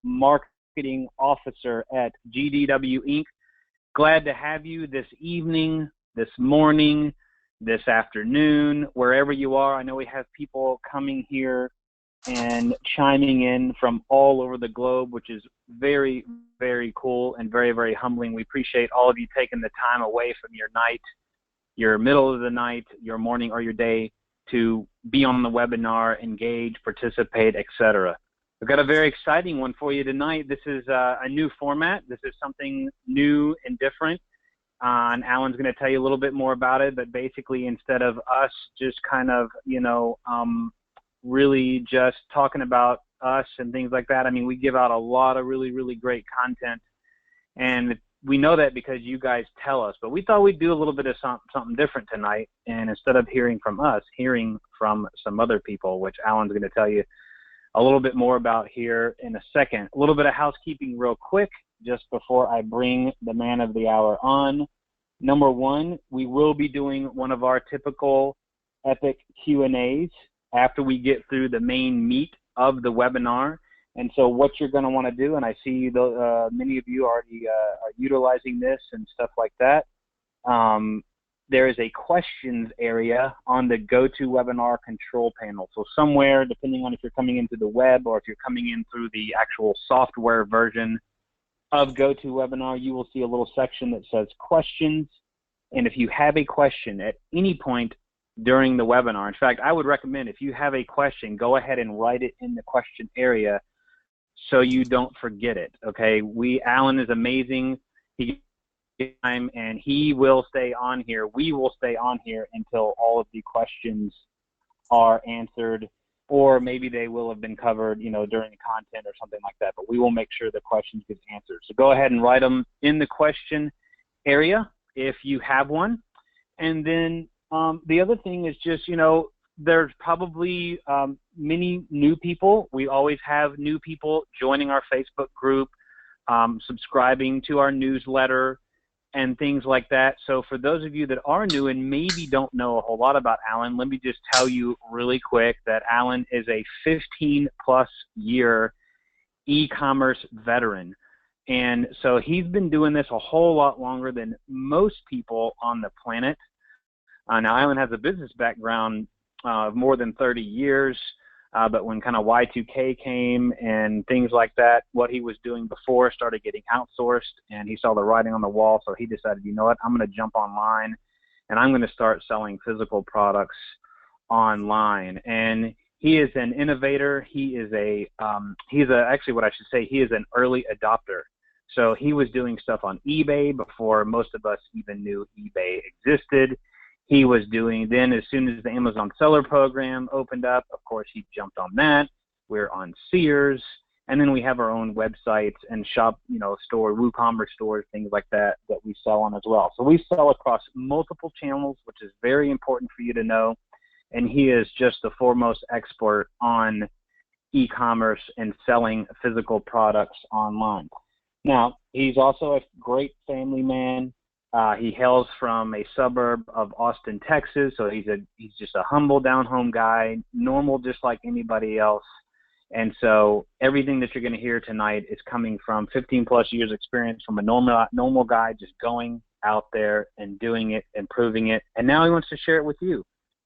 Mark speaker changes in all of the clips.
Speaker 1: Marketing Officer at GDW Inc. Glad to have you this evening, this morning, this afternoon, wherever you are. I know we have people coming here and chiming in from all over the globe, which is very, very cool and very, very humbling. We appreciate all of you taking the time away from your night, your middle of the night, your morning, or your day to be on the webinar, engage, participate, etc. We've got a very exciting one for you tonight. This is a new format. This is something new and different. And Alan's going to tell you a little bit more about it, but basically instead of us just kind of, really just talking about us and things like that, I mean, we give out a lot of really, really great content. And we know that because you guys tell us, but we thought we'd do a little bit of something different tonight. And instead of hearing from us, hearing from some other people, which Alan's going to tell you a little bit more about here in a second. A little bit of housekeeping real quick, just before I bring the man of the hour on. Number one, we will be doing one of our typical epic Q&As after we get through the main meat of the webinar. And so what you're going to want to do, and I see many of you already are utilizing this and stuff like that, there is a questions area on the GoToWebinar control panel. So somewhere, depending on if you're coming into the web or if you're coming in through the actual software version of GoToWebinar, you will see a little section that says questions. And if you have a question at any point during the webinar, in fact, I would recommend if you have a question, go ahead and write it in the question area so you don't forget it, okay? Alan is amazing. He time and he will stay on here. We will stay on here until all of the questions are answered, or maybe they will have been covered, during the content or something like that, but we will make sure the questions get answered. So go ahead and write them in the question area if you have one. And then the other thing is just, there's probably many new people. We always have new people joining our Facebook group, subscribing to our newsletter, and things like that. So for those of you that are new and maybe don't know a whole lot about Alan, let me just tell you really quick that Alan is a 15-plus year e-commerce veteran. And so he's been doing this a whole lot longer than most people on the planet. Now, Alan has a business background of more than 30 years. But when kind of Y2K came and things like that, what he was doing before started getting outsourced, and he saw the writing on the wall, so he decided, you know what, I'm going to jump online, and I'm going to start selling physical products online. And he is an innovator. He is actually what I should say, he is an early adopter. So he was doing stuff on eBay before most of us even knew eBay existed. He was doing, then as soon as the Amazon Seller Program opened up, of course, he jumped on that. We're on Sears. And then we have our own websites and shop, store, WooCommerce stores, things like that we sell on as well. So we sell across multiple channels, which is very important for you to know. And he is just the foremost expert on e-commerce and selling physical products online. Now, he's also a great family man. He hails from a suburb of Austin, Texas, so he's just a humble, down-home guy, normal just like anybody else. And so everything that you're going to hear tonight is coming from 15-plus years experience from a normal guy just going out there and doing it and proving it. And now he wants to share it with you.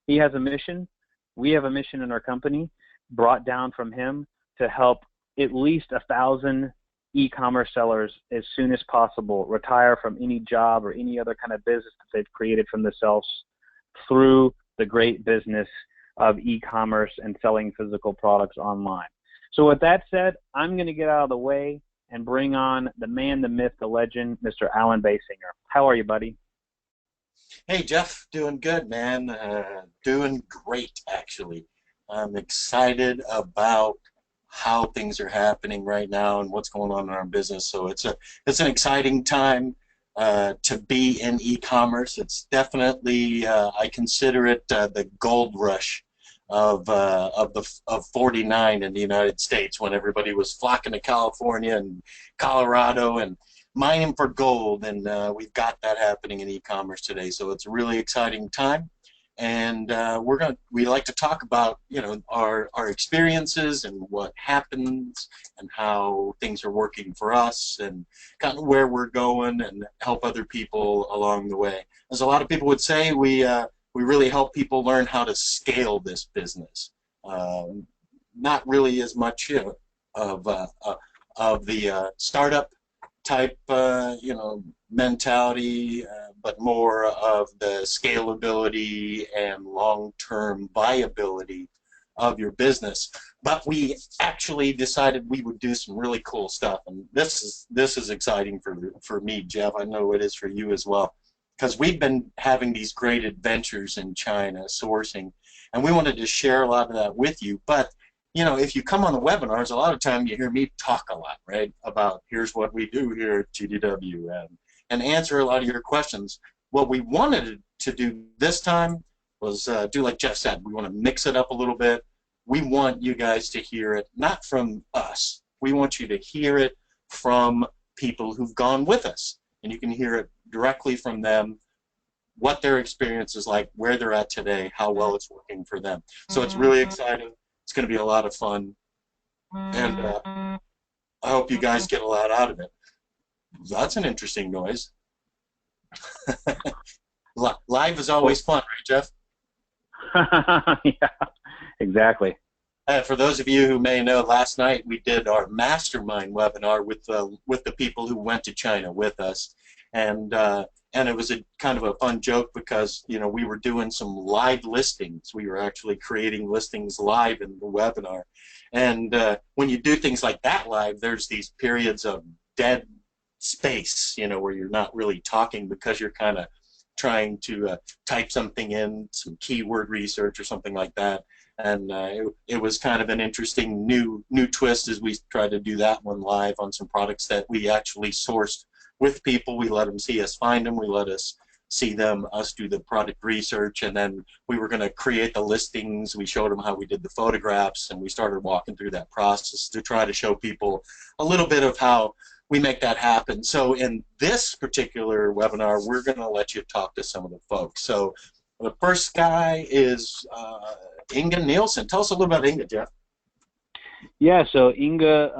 Speaker 1: He has a mission. We have a mission in our company brought down from him to help at least 1,000 e-commerce sellers as soon as possible retire from any job or any other kind of business that they've created for themselves through the great business of e-commerce and selling physical products online. So with that said, I'm going to get out of the way and bring on the man, the myth, the legend, Mr. Alan Basinger. How are you, buddy?
Speaker 2: Hey, Jeff. Doing good, man. Doing great, actually. I'm excited about how things are happening right now and what's going on in our business. So it's an exciting time to be in e-commerce. It's definitely I consider it the gold rush of 49 in the United States, when everybody was flocking to California and Colorado and mining for gold, and we've got that happening in e-commerce today. So it's a really exciting time. and we like to talk about, you know, our experiences and what happens and how things are working for us and kind of where we're going and help other people along the way. As a lot of people would say, we really help people learn how to scale this business. Not really as much, you know, of the startup type, you know, mentality, but more of the scalability and long-term viability of your business. But we actually decided we would do some really cool stuff, and this is exciting for me, Jeff. I know it is for you as well, because we've been having these great adventures in China sourcing, and we wanted to share a lot of that with you. But you know, if you come on the webinars, a lot of time you hear me talk a lot, right, about here's what we do here at GDW, and answer a lot of your questions. What we wanted to do this time was do like Jeff said. We want to mix it up a little bit. We want you guys to hear it, not from us. We want you to hear it from people who've gone with us, and you can hear it directly from them, what their experience is like, where they're at today, how well it's working for them. So it's really exciting. It's going to be a lot of fun, and I hope you guys get a lot out of it. That's an interesting noise. Live is always fun, right, Jeff?
Speaker 1: Yeah, exactly.
Speaker 2: For those of you who may know, last night we did our mastermind webinar with the people who went to China with us, and it was a kind of a fun joke because, you know, we were doing some live listings. We were actually creating listings live in the webinar, and when you do things like that live, there's these periods of dead space, you know, where you're not really talking because you're kind of trying to type something in, some keyword research or something like that. And it was kind of an interesting new twist as we tried to do that one live on some products that we actually sourced with people. We let them see us find them. We let us see us do the product research, and then we were going to create the listings. We showed them how we did the photographs, and we started walking through that process to try to show people a little bit of how we make that happen. So in this particular webinar, we're going to let you talk to some of the folks. So the first guy is Inga Nielsen. Tell us a little about Inga, Jeff.
Speaker 1: Yeah, so Inga,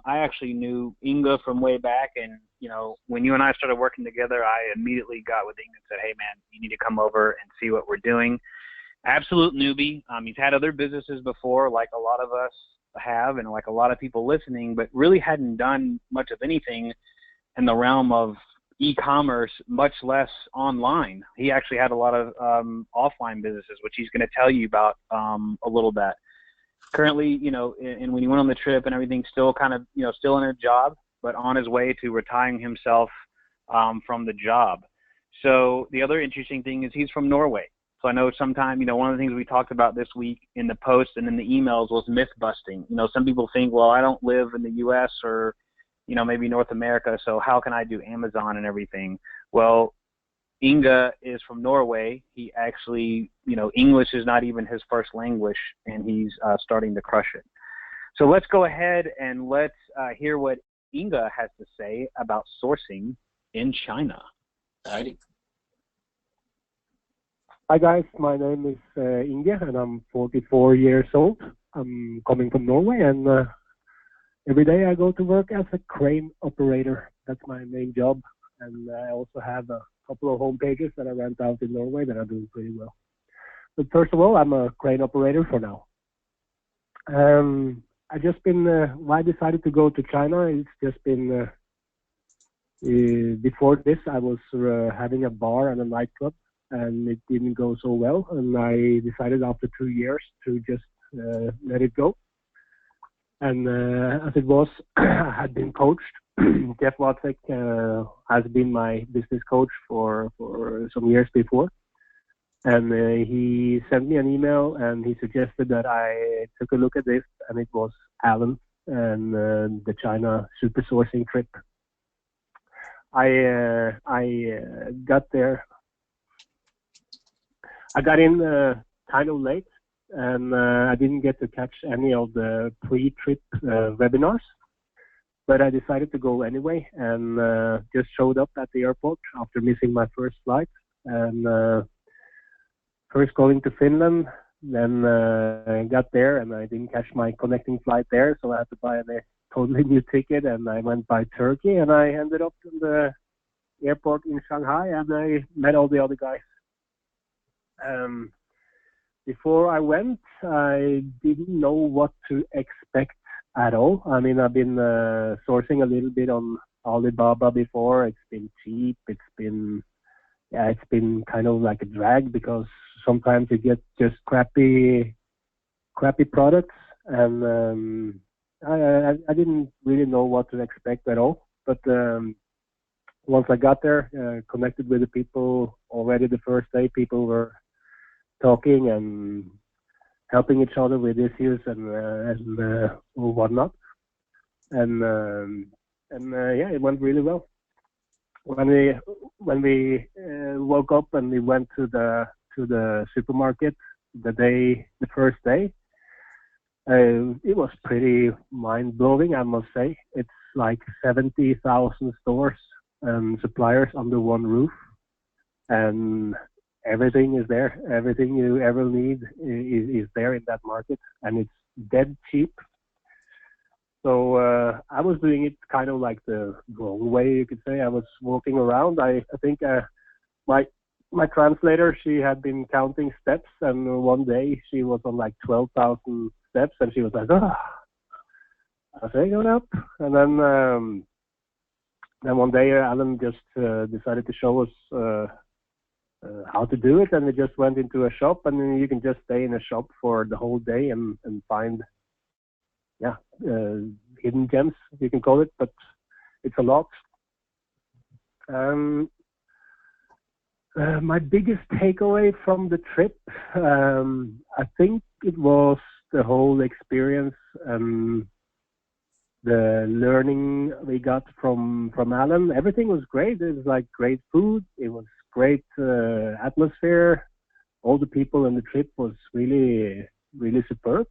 Speaker 1: I actually knew Inga from way back, and you know, when you and I started working together, I immediately got with Inga and said, "Hey, man, you need to come over and see what we're doing." Absolute newbie. He's had other businesses before, like a lot of us have, and like a lot of people listening, but really hadn't done much of anything in the realm of e-commerce, much less online. He actually had a lot of offline businesses, which he's going to tell you about a little bit. Currently, you know, and when he went on the trip and everything, still kind of, you know, still in a job, but on his way to retiring himself from the job. So the other interesting thing is he's from Norway. So I know sometime, you know, one of the things we talked about this week in the post and in the emails was myth busting. You know, some people think, well, I don't live in the U.S. or, you know, maybe North America, so how can I do Amazon and everything? Well, Inga is from Norway. He actually, you know, English is not even his first language, and he's starting to crush it. So let's go ahead and let's hear what Inga has to say about sourcing in China.
Speaker 2: Heidi.
Speaker 3: Hi guys, my name is Inge, and I'm 44 years old. I'm coming from Norway, and every day I go to work as a crane operator. That's my main job, and I also have a couple of home pages that I rent out in Norway that are doing pretty well. But first of all, I'm a crane operator for now. I just been, why I decided to go to China, it's just been, before this I was having a bar and a nightclub, and it didn't go so well, and I decided after 2 years to just let it go. And as it was, I had been coached. Jeff Wozek has been my business coach for some years before, and he sent me an email and he suggested that I took a look at this, and it was Alan and the China super sourcing trip. I got there. I got in kind of late, and I didn't get to catch any of the pre-trip webinars, but I decided to go anyway, and just showed up at the airport after missing my first flight. And first going to Finland, then I got there and I didn't catch my connecting flight there, so I had to buy a totally new ticket, and I went by Turkey, and I ended up in the airport in Shanghai, and I met all the other guys. Before I went, I didn't know what to expect at all. I mean, I've been sourcing a little bit on Alibaba before. It's been cheap. It's been kind of like a drag because sometimes you get just crappy products, and I didn't really know what to expect at all. But once I got there, connected with the people already the first day, people were talking and helping each other with issues and whatnot. And yeah, it went really well. When we woke up and we went to the supermarket the first day, it was pretty mind-blowing, I must say. It's like 70,000 stores and suppliers under one roof, and everything is there. Everything you ever need is there in that market, and it's dead cheap. So I was doing it kind of like the wrong way, you could say. I was walking around. I think my translator, she had been counting steps, and one day she was on like 12,000 steps, and she was like, "Oh." I said, "Going up." And then one day Alan just decided to show us how to do it, and we just went into a shop, and then you can just stay in a shop for the whole day and find hidden gems, you can call it, but it's a lot. My biggest takeaway from the trip, I think it was the whole experience and the learning we got from Alan. Everything was great. It was like great food. It was great atmosphere. All the people in the trip was really, really superb.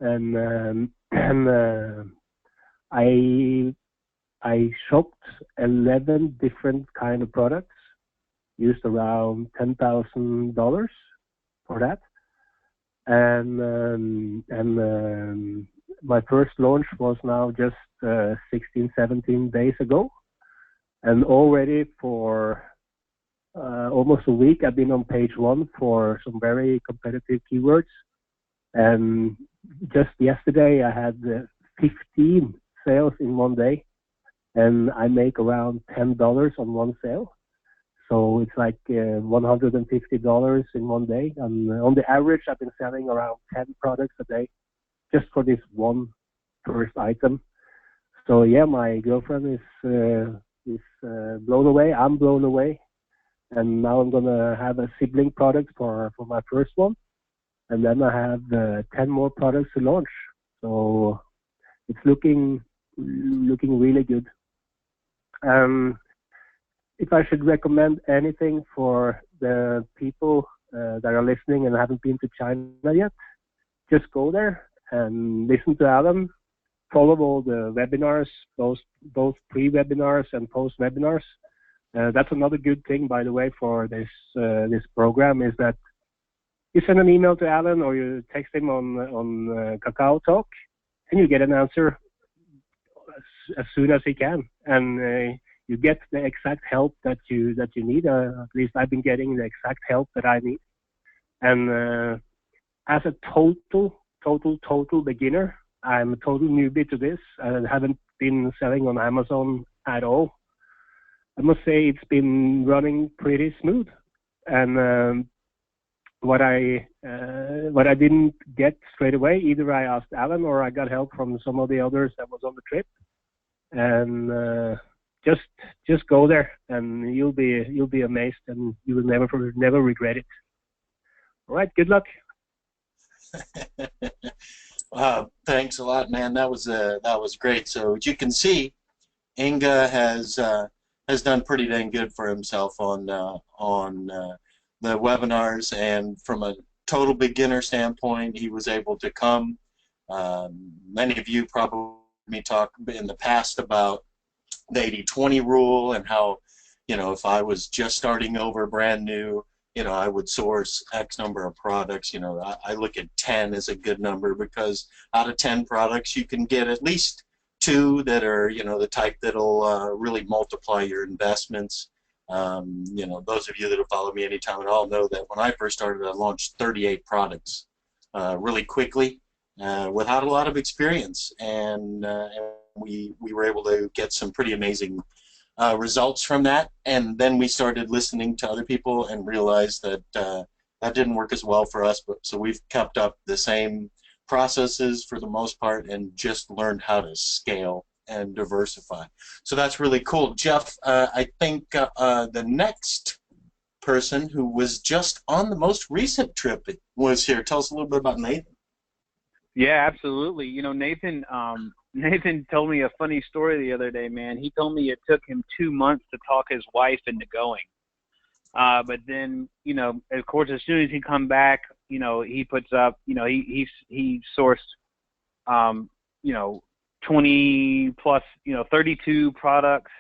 Speaker 3: And I shopped 11 different kind of products, used around $10,000 for that, and my first launch was now just 16-17 days ago, and already for almost a week I've been on page 1 for some very competitive keywords, and just yesterday I had 15 sales in one day, and I make around $10 on one sale. So it's like $150 in one day. And on the average, I've been selling around 10 products a day just for this one first item. So yeah, my girlfriend is blown away. I'm blown away. And now I'm going to have a sibling product for my first one. And then I have 10 more products to launch. So it's looking really good. If I should recommend anything for the people that are listening and haven't been to China yet, just go there and listen to Alan. Follow all the webinars, both pre-webinars and post-webinars. That's another good thing, by the way, for this program, is that you send an email to Alan or you text him on Kakao Talk, and you get an answer as soon as he can, and you get the exact help that you need. At least I've been getting the exact help that I need. And as a total beginner, I'm a total newbie to this. I haven't been selling on Amazon at all. I must say it's been running pretty smooth. And what I didn't get straight away, either I asked Alan or I got help from some of the others that was on the trip. And just go there, and you'll be amazed, and you will never regret it. All right, good luck.
Speaker 2: Thanks a lot, man. That was great. So as you can see, Inga has done pretty dang good for himself on the webinars, and from a total beginner standpoint, he was able to come. Many of you probably heard me talk in the past about the 80-20 rule and how, if I was just starting over brand new, I would source X number of products. I look at 10 as a good number, because out of 10 products, you can get at least 2 that are, the type that'll really multiply your investments. Those of you that have followed me any time at all know that when I first started, I launched 38 products really quickly without a lot of experience, and we were able to get some pretty amazing results from that. And then we started listening to other people and realized that that didn't work as well for us. So we've kept up the same processes for the most part, and just learned how to scale and diversify. So that's really cool. Jeff, I think the next person who was just on the most recent trip was here. Tell us a little bit about Nathan.
Speaker 1: Yeah, absolutely. Nathan told me a funny story the other day, man. He told me it took him 2 months to talk his wife into going. But then, of course, as soon as he come back, he puts up, he sourced, 20 plus, 32 products,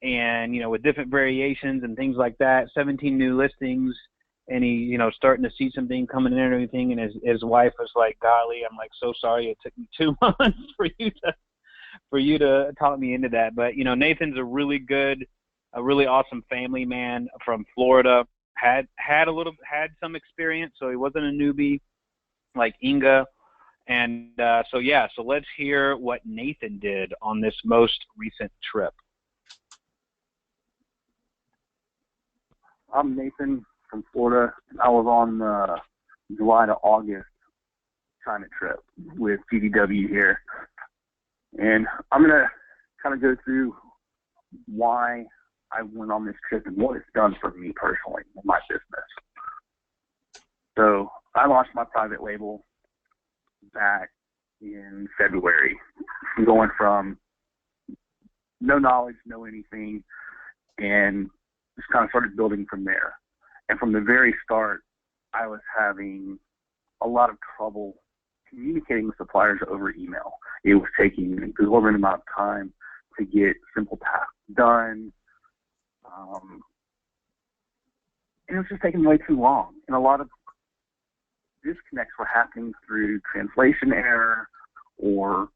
Speaker 1: and, with different variations and things like that, 17 new listings. And he, starting to see something coming in and everything. And his wife was like, golly, I'm like, so sorry it took me 2 months for you to talk me into that. But, Nathan's a really awesome family man from Florida, had some experience. So he wasn't a newbie like Inga. And so let's hear what Nathan did on this most recent trip.
Speaker 4: I'm Nathan from Florida. I was on the July to August China trip with GDW here. And I'm going to kind of go through why I went on this trip and what it's done for me personally in my business. So I launched my private label back in February, going from no knowledge, no anything, and just kind of started building from there. And from the very start, I was having a lot of trouble communicating with suppliers over email. It was taking an exorbitant amount of time to get simple tasks done. And it was just taking way too long. And a lot of disconnects were happening through translation error or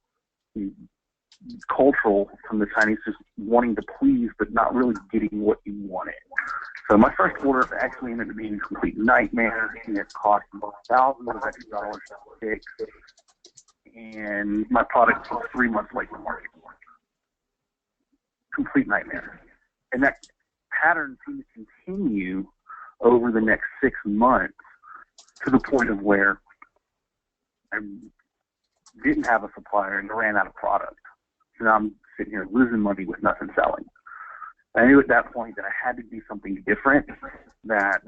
Speaker 4: cultural from the Chinese, just wanting to please but not really getting what you wanted. So my first order actually ended up being a complete nightmare, and it cost me thousands of extra dollars to fix, and my product was 3 months late to market. Complete nightmare. And that pattern seemed to continue over the next 6 months, to the point of where I didn't have a supplier and ran out of product. So now I'm sitting here losing money with nothing selling. I knew at that point that I had to do something different, that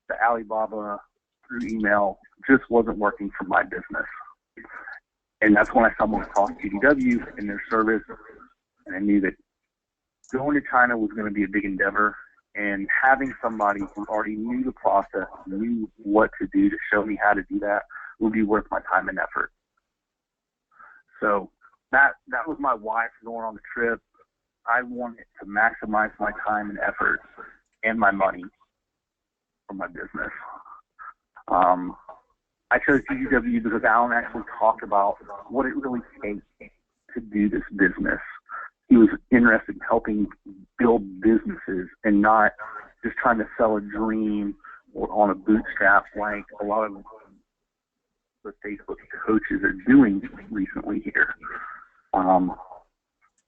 Speaker 4: the Alibaba through email just wasn't working for my business. And that's when I stumbled across GDW and their service, and I knew that going to China was going to be a big endeavor, and having somebody who already knew the process, knew what to do to show me how to do that, would be worth my time and effort. So that was my why for going on the trip. I wanted to maximize my time and effort and my money for my business. I chose GDW because Alan actually talked about what it really takes to do this business. He was interested in helping build businesses and not just trying to sell a dream or on a bootstrap like a lot of the Facebook coaches are doing recently here.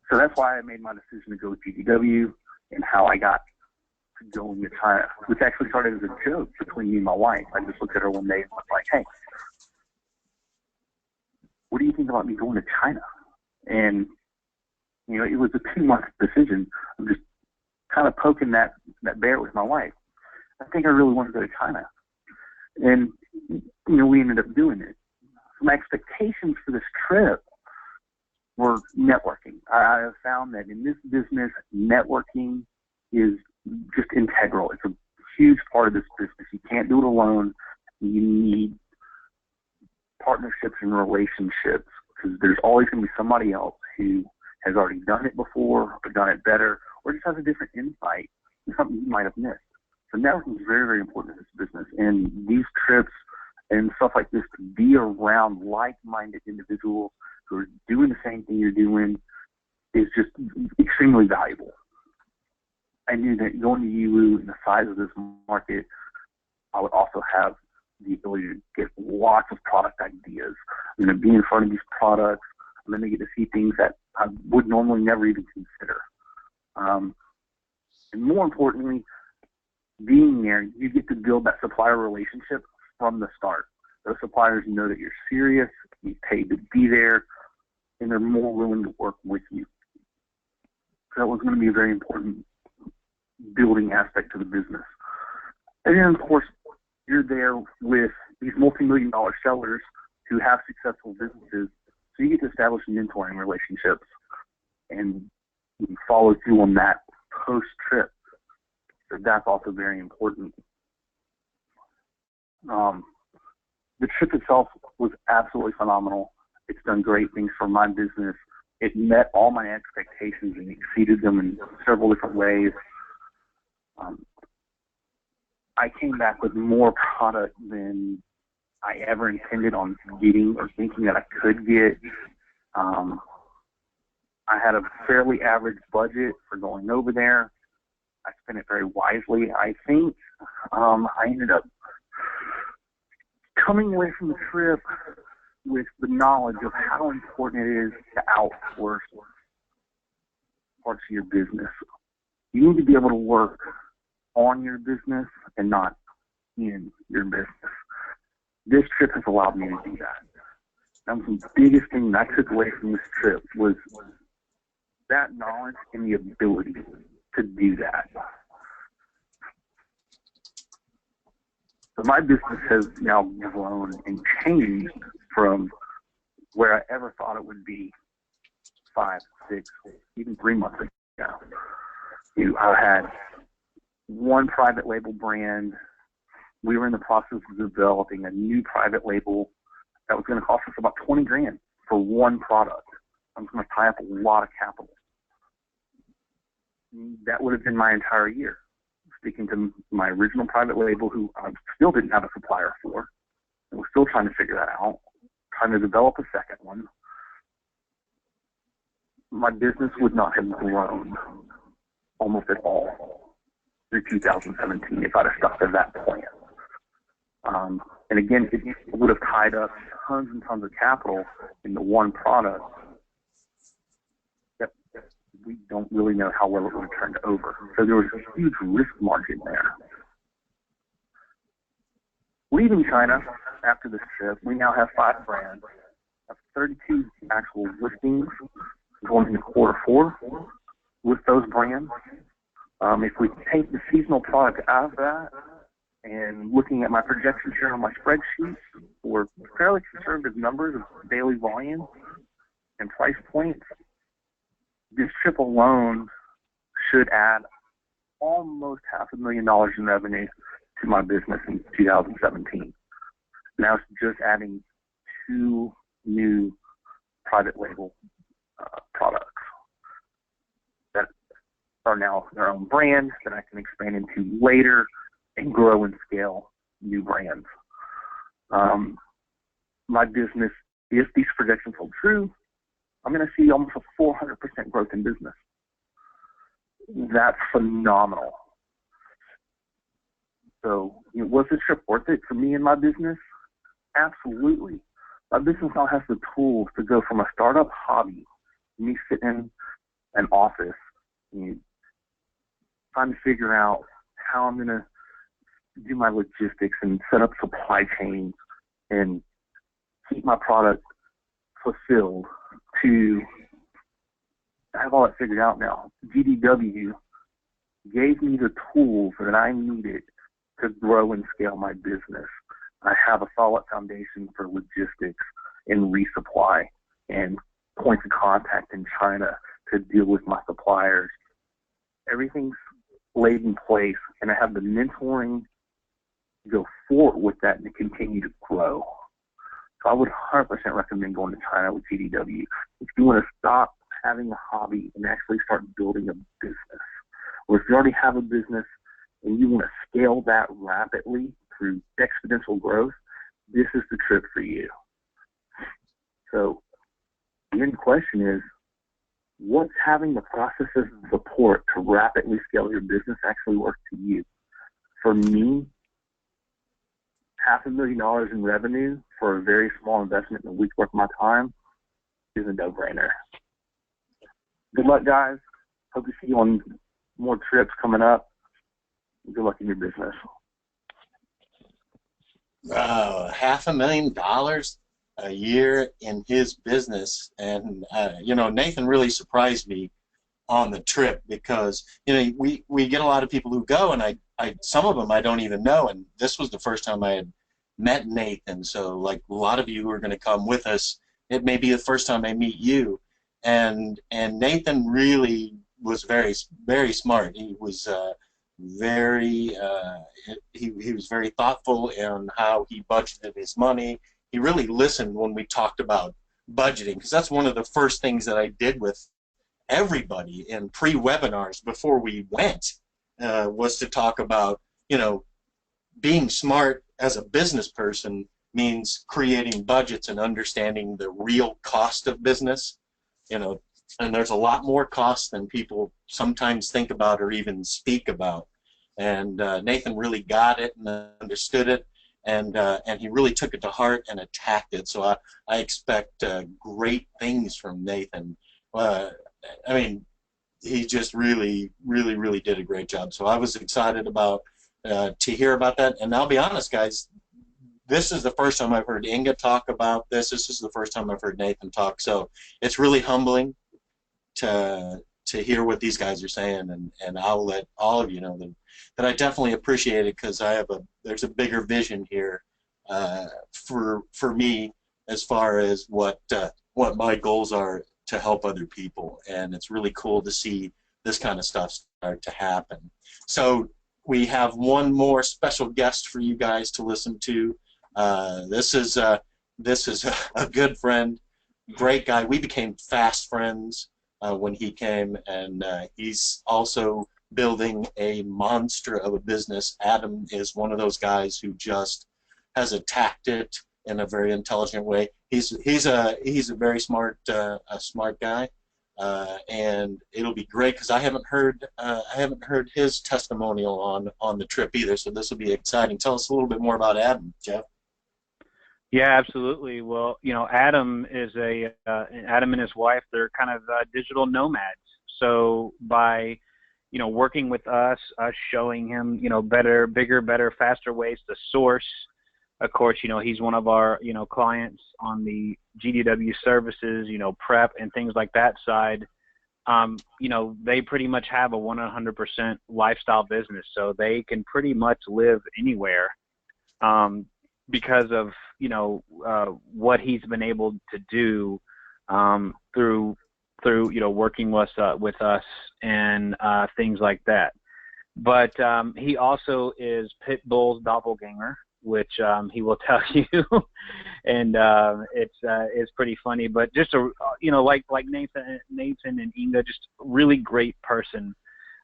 Speaker 4: So that's why I made my decision to go with GDW, and how I got to going to China, which actually started as a joke between me and my wife. I just looked at her one day and was like, hey, what do you think about me going to China? And, it was a 2-month decision of just kind of poking that bear with my wife. I think I really want to go to China. And, we ended up doing it. So my expectations for this trip were networking. I have found that in this business, networking is just integral. It's a huge part of this business. You can't do it alone. You need partnerships and relationships, because there's always going to be somebody else who has already done it before or done it better, or just has a different insight, something you might have missed. So networking is very, very important in this business. And these trips and stuff like this, to be around like-minded individuals who are doing the same thing you're doing, is just extremely valuable. I knew that going to UU and the size of this market, I would also have the ability to get lots of product ideas. I'm going to be in front of these products. I'm going to get to see things that I would normally never even consider. And more importantly, being there, you get to build that supplier relationship from the start. Those suppliers know that you're serious, you paid to be there, and they're more willing to work with you. So that was going to be a very important building aspect to the business. And then, of course, you're there with these multi-million-dollar sellers who have successful businesses, so you get to establish mentoring relationships and follow through on that post-trip. So that's also very important. The trip itself was absolutely phenomenal. It's done great things for my business. It met all my expectations and exceeded them in several different ways. I came back with more product than I ever intended on getting or thinking that I could get. I had a fairly average budget for going over there. I spent it very wisely, I think. I ended up coming away from the trip with the knowledge of how important it is to outsource parts of your business. You need to be able to work on your business and not in your business. This trip has allowed me to do that. That was the biggest thing I took away from this trip, was that knowledge and the ability to do that. So my business has now grown and changed from where I ever thought it would be 5, 6, even 3 months ago. I had one private label brand. We were in the process of developing a new private label that was going to cost us about $20,000 for one product. I was going to tie up a lot of capital. That would have been my entire year. Speaking to my original private label, who I still didn't have a supplier for, and we're still trying to figure that out, trying to develop a second one. My business would not have grown almost at all through 2017 if I'd have stuck to that plan. And again, it would have tied up tons and tons of capital into one product that we don't really know how well it would have turned over. So there was a huge risk margin there. Leaving China after this trip, we now have 5 brands, have 32 actual listings going into Q4 with those brands. If we take the seasonal product out of that, and looking at my projections here on my spreadsheet for fairly conservative numbers of daily volume and price points, this trip alone should add almost $500,000 in revenue to my business in 2017. Now it's just adding 2 new private label products that are now their own brands that I can expand into later and grow and scale new brands. My business, if these projections hold true, I'm going to see almost a 400% growth in business. That's phenomenal. So, was this trip worth it for me and my business? Absolutely. My business now has the tools to go from a startup hobby, me sitting in an office, trying to figure out how I'm going to do my logistics and set up supply chains and keep my product fulfilled, to have all that figured out now. GDW gave me the tools that I needed to grow and scale my business. I have a solid foundation for logistics and resupply and points of contact in China to deal with my suppliers. Everything's laid in place, and I have the mentoring to go forward with that and to continue to grow. So I would 100% recommend going to China with GDW. If you want to stop having a hobby and actually start building a business, or if you already have a business and you want to scale that rapidly through exponential growth, this is the trip for you. So the end question is, what's having the processes and support to rapidly scale your business actually work to you? For me, $500,000 in revenue for a very small investment in a week's worth of my time is a no-brainer. Good luck, guys. Hope to see you on more trips coming up. Good luck in your business.
Speaker 2: $500,000 a year in his business, and Nathan really surprised me on the trip, because we get a lot of people who go, and I some of them I don't even know, and this was the first time I had met Nathan. So like a lot of you who are going to come with us, it may be the first time I meet you, and Nathan really was very, very smart. He was he was very thoughtful in how he budgeted his money. He really listened when we talked about budgeting, because that's one of the first things that I did with everybody in pre-webinars before we went, was to talk about, being smart as a business person means creating budgets and understanding the real cost of business, and there's a lot more cost than people sometimes think about or even speak about. And Nathan really got it and understood it, and he really took it to heart and attacked it. So I expect great things from Nathan. I mean, he just really, really, really did a great job. So I was excited about to hear about that. And I'll be honest, guys, this is the first time I've heard Inga talk about this. This is the first time I've heard Nathan talk. So it's really humbling to hear what these guys are saying, and I'll let all of you know that I definitely appreciate it, because there's a bigger vision here for me as far as what my goals are to help other people, and it's really cool to see this kind of stuff start to happen. So we have one more special guest for you guys to listen to. This is a good friend, great guy. We became fast friends when he came, and he's also building a monster of a business. Adam is one of those guys who just has attacked it in a very intelligent way. He's a very smart guy, and it'll be great, because I haven't heard his testimonial on the trip either. So this will be exciting. Tell us a little bit more about Adam, Jeff.
Speaker 1: Yeah, absolutely. Well, Adam Adam and his wife, they're kind of digital nomads. So by working with us showing him better, bigger, better, faster ways to source. Of course, he's one of our, clients on the GDW services, prep and things like that side. They pretty much have a 100% lifestyle business, so they can pretty much live anywhere because of, what he's been able to do through working with us and things like that. But he also is Pitbull's doppelganger, which he will tell you, and it's pretty funny. But just like Nathan and Inga, just really great person.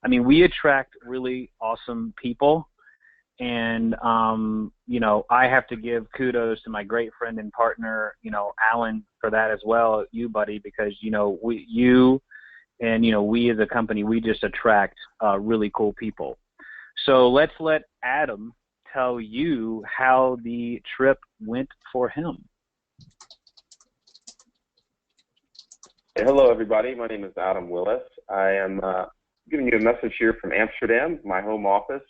Speaker 1: I mean, we attract really awesome people, and I have to give kudos to my great friend and partner, Alan, for that as well, you buddy, because we as a company, we just attract really cool people. So let's let Adam tell you how the trip went for him.
Speaker 5: Hey, hello, everybody. My name is Adam Willis. I am giving you a message here from Amsterdam, my home office,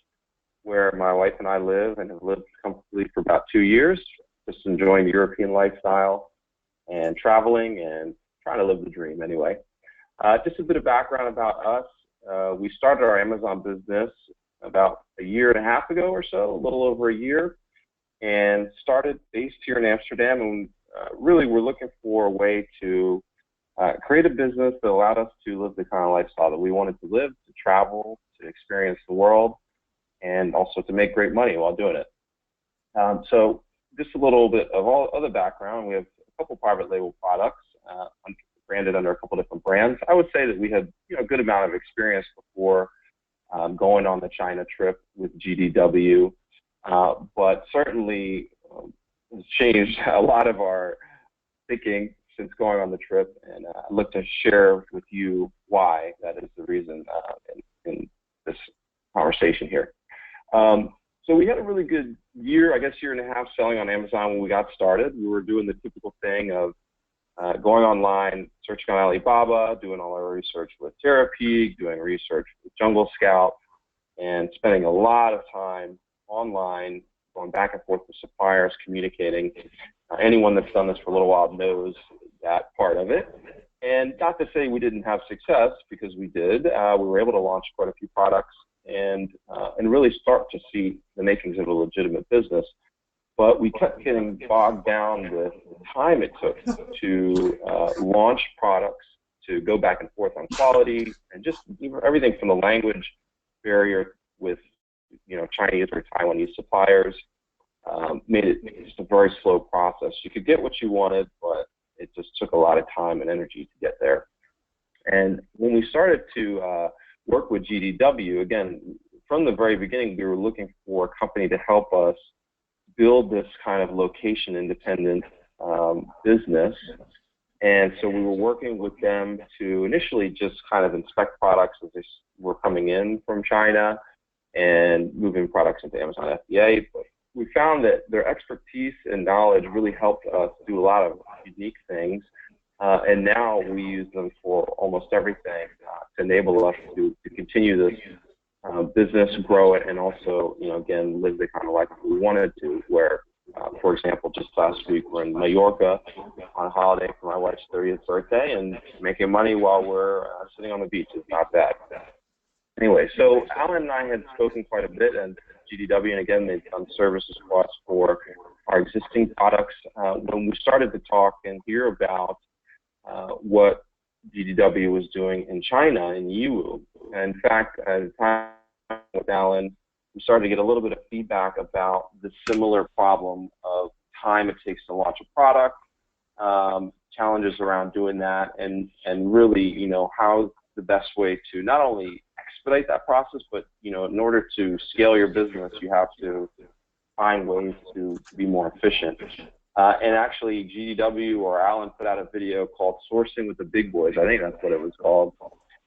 Speaker 5: where my wife and I live and have lived comfortably for about 2 years, just enjoying the European lifestyle and traveling and trying to live the dream anyway. Just a bit of background about us. We started our Amazon business about a year and a half ago or so, a little over a year, and started based here in Amsterdam. And really we're looking for a way to create a business that allowed us to live the kind of lifestyle that we wanted to live, to travel, to experience the world, and also to make great money while doing it. So just a little bit of all other background. We have a couple private label products branded under a couple different brands. I would say that we had a good amount of experience before going on the China trip with GDW, but certainly has changed a lot of our thinking since going on the trip, and I'd like to share with you why that is the reason in this conversation here. So we had a really good year, I guess year and a half, selling on Amazon when we got started. We were doing the typical thing of going online, searching on Alibaba, doing all our research with Share-A-Thon, doing research with Jungle Scout, and spending a lot of time online, going back and forth with suppliers, communicating. Anyone that's done this for a little while knows that part of it. And not to say we didn't have success, because we did. We were able to launch quite a few products and really start to see the makings of a legitimate business. But we kept getting bogged down with the time it took to launch products, to go back and forth on quality, and just everything from the language barrier with Chinese or Taiwanese suppliers made it just a very slow process. You could get what you wanted, but it just took a lot of time and energy to get there. And when we started to work with GDW, again, from the very beginning, we were looking for a company to help us build this kind of location-independent business. And so we were working with them to initially just kind of inspect products as they were coming in from China and moving products into Amazon FBA. But we found that their expertise and knowledge really helped us do a lot of unique things. And now we use them for almost everything to enable us to continue this business, grow it, and also, again, live the kind of life we wanted to, where, for example, just last week we're in Mallorca on a holiday for my wife's 30th birthday and making money while we're sitting on the beach. It's not bad. Anyway, so Alan and I had spoken quite a bit, and GDW, and again, they've done services for us for our existing products. When we started to talk and hear about what GDW was doing in China, in Yiwu, and in fact, at the time with Alan, we started to get a little bit of feedback about the similar problem of time it takes to launch a product, challenges around doing that, and really, how the best way to not only expedite that process, but, in order to scale your business, you have to find ways to be more efficient. And actually, GDW or Alan put out a video called Sourcing with the Big Boys. I think that's what it was called.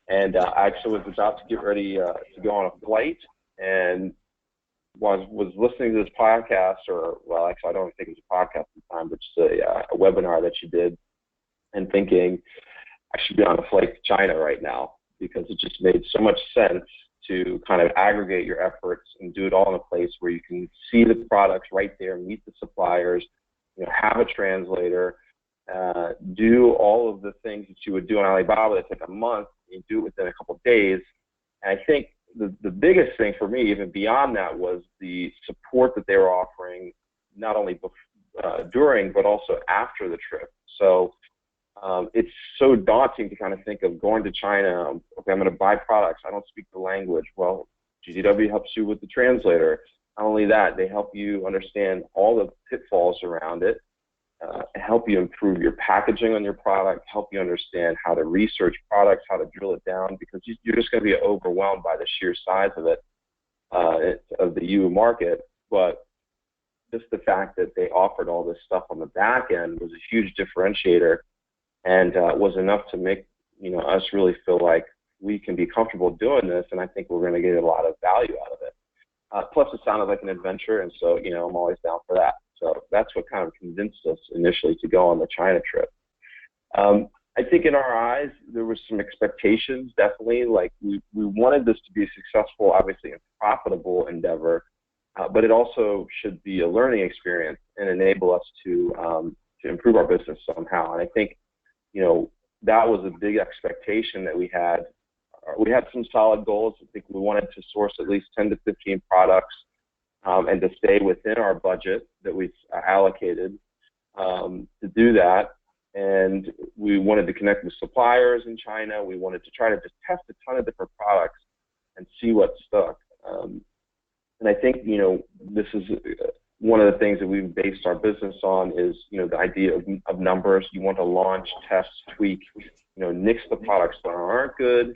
Speaker 5: And I actually was about to get ready to go on a flight, and was listening to this podcast, or, well, actually, I don't think it was a podcast at the time, but just a webinar that you did, and thinking, I should be on a flight to China right now, because it just made so much sense to kind of aggregate your efforts and do it all in a place where you can see the products right there, meet the suppliers, have a translator, do all of the things that you would do on Alibaba that take a month, you do it within a couple of days. And I think the biggest thing for me, even beyond that, was the support that they were offering, not only during, but also after the trip. So it's so daunting to kind of think of going to China. Okay, I'm going to buy products. I don't speak the language. Well, GDW helps you with the translator. Not only that, they help you understand all the pitfalls around it, help you improve your packaging on your product, help you understand how to research products, how to drill it down, because you're just going to be overwhelmed by the sheer size of it, of the EU market. But just the fact that they offered all this stuff on the back end was a huge differentiator, and was enough to make us really feel like we can be comfortable doing this, and I think we're going to get a lot of value out of it. Plus, it sounded like an adventure, and so I'm always down for that. So that's what kind of convinced us initially to go on the China trip. I think in our eyes there was some expectations, definitely. Like we wanted this to be a successful, obviously, and profitable endeavor, but it also should be a learning experience and enable us to improve our business somehow. And I think that was a big expectation that we had. We had some solid goals. I think we wanted to source at least 10 to 15 products and to stay within our budget that we allocated to do that. And we wanted to connect with suppliers in China. We wanted to try to just test a ton of different products and see what stuck. And I think, this is one of the things that we've based our business on is, the idea of numbers. You want to launch, test, tweak, nix the products that aren't good,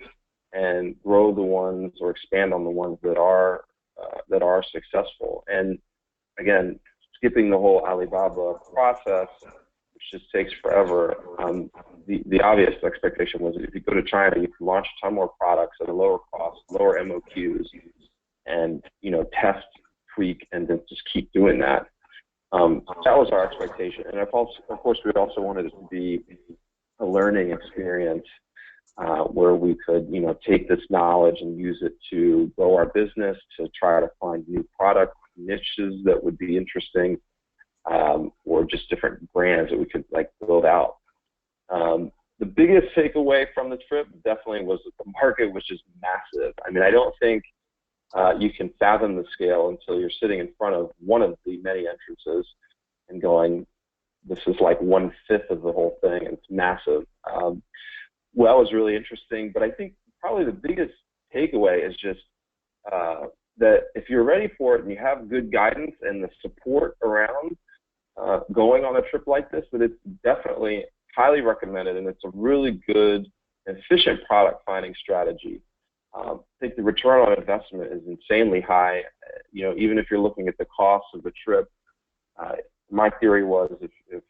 Speaker 5: and grow the ones or expand on the ones that are successful. And again, skipping the whole Alibaba process, which just takes forever. The obvious expectation was that if you go to China, you can launch a ton more products at a lower cost, lower MOQs, and test, tweak, and then just keep doing that. That was our expectation, and of course, we also wanted it to be a learning experience where we could, take this knowledge and use it to grow our business, to try to find new product niches that would be interesting, or just different brands that we could build out. The biggest takeaway from the trip definitely was that the market was just massive. I mean, I don't think you can fathom the scale until you're sitting in front of one of the many entrances and going, this is like 1/5 of the whole thing, and it's massive. Well, it was really interesting, but I think probably the biggest takeaway is just that if you're ready for it and you have good guidance and the support around going on a trip like this, that it's definitely highly recommended, and it's a really good, efficient product finding strategy. I think the return on investment is insanely high. Even if you're looking at the cost of the trip, my theory was if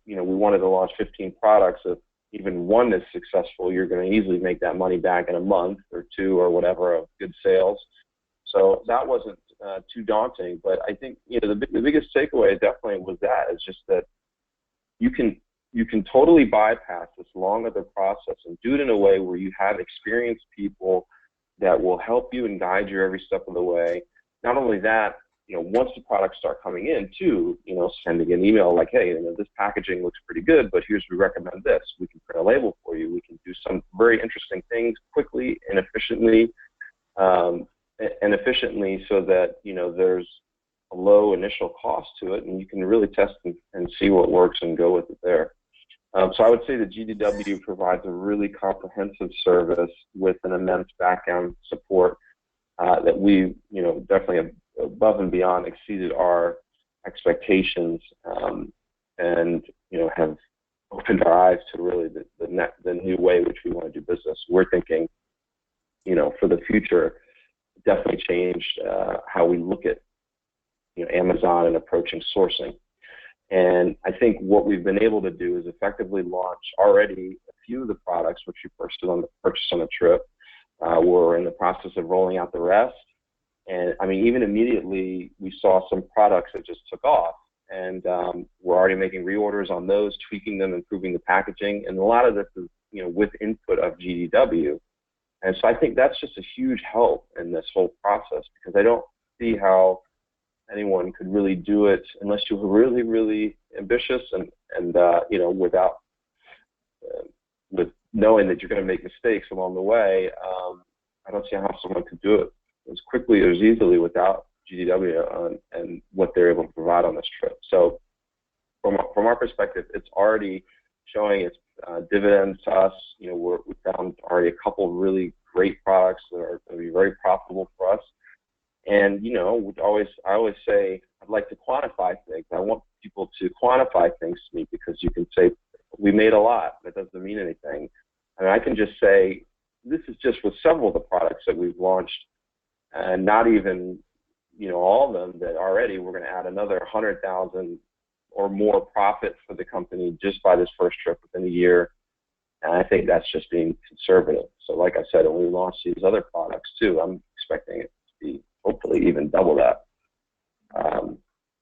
Speaker 5: we wanted to launch 15 products, if even one is successful, you're going to easily make that money back in a month or two or whatever of good sales. So that wasn't too daunting. But I think the biggest takeaway definitely was that is just that you can totally bypass this long other process and do it in a way where you have experienced people that will help you and guide you every step of the way. Not only that, once the products start coming in too, sending an email like, hey, this packaging looks pretty good, but we recommend this. We can print a label for you. We can do some very interesting things quickly and efficiently, so that, there's a low initial cost to it, and you can really test and see what works and go with it there. So I would say that GDW provides a really comprehensive service with an immense background support that we, definitely above and beyond exceeded our expectations, and have opened our eyes to really the new way which we want to do business. We're thinking, for the future, definitely changed how we look at Amazon and approaching sourcing. And I think what we've been able to do is effectively launch already a few of the products which we purchased on the trip. We're in the process of rolling out the rest. And I mean, even immediately, we saw some products that just took off. And we're already making reorders on those, tweaking them, improving the packaging. And a lot of this is, with input of GDW. And so I think that's just a huge help in this whole process, because I don't see how anyone could really do it unless you were really, really ambitious and without with knowing that you're going to make mistakes along the way. I don't see how someone could do it as quickly or as easily without GDW and what they're able to provide on this trip. So from our perspective, it's already showing its dividends to us. We found already a couple of really great products that are going to be very profitable for us. And, I always say I'd like to quantify things. I want people to quantify things to me, because you can say, we made a lot. That doesn't mean anything. And I can just say, this is just with several of the products that we've launched, and not even, all of them, that already we're going to add another 100,000 or more profit for the company just by this first trip within a year. And I think that's just being conservative. So like I said, when we launch these other products too, I'm expecting it to be hopefully even double that,